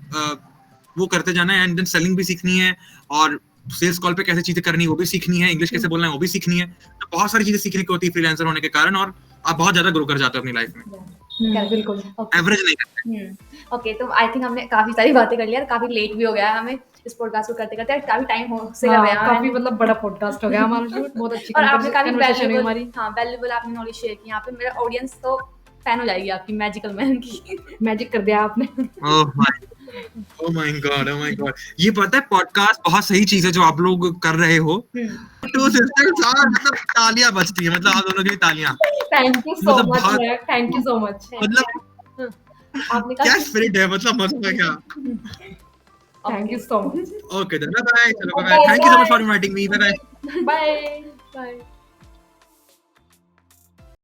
वो करते जाना है, एंड देन सेलिंग भी सीखनी है, और सेल्स कॉल पे कैसे चीजें करनी है वो भी सीखनी है, इंग्लिश कैसे बोलना है वो भी सीखनी है। तो बहुत सारी चीजें सीखने की होती है फ्रीलांसर होने के कारण, और आप बहुत ज्यादा ग्रो कर जाते हो अपनी लाइफ में। बिल्कुल एवरेज नहीं करते। ओके, तो आई थिंक हमने काफी सारी बातें कर लिया, काफी लेट भी हो गया है हमें इस पॉडकास्ट को करते करते, काफी टाइम हो से कर रहे हैं, काफी मतलब बड़ा पॉडकास्ट हो गया हमारा शूट। बहुत अच्छी और आपने काफी कन्वर्सेशन हमारी। वैल्यूएबल आपने नॉलेज शेयर की। यहाँ पे मेरा ऑडियंस तो फैन हो जाएगी आपकी मैजिकल मैन की। मैजिक कर दिया आपने। Oh my God. ये पता है, पॉडकास्ट बहुत सही चीज है जो आप लोग कर रहे हो। टू सिस्टर्स, मतलब तालियां बजती है, मतलब आप दोनों की तालियां। Thank you so much, thank you so much. मतलब आपने क्या स्पिरिट है, मतलब मजा क्या। Thank you so much. Okay, bye bye. चलो bye, thank you so much for inviting me. Bye bye. Bye bye.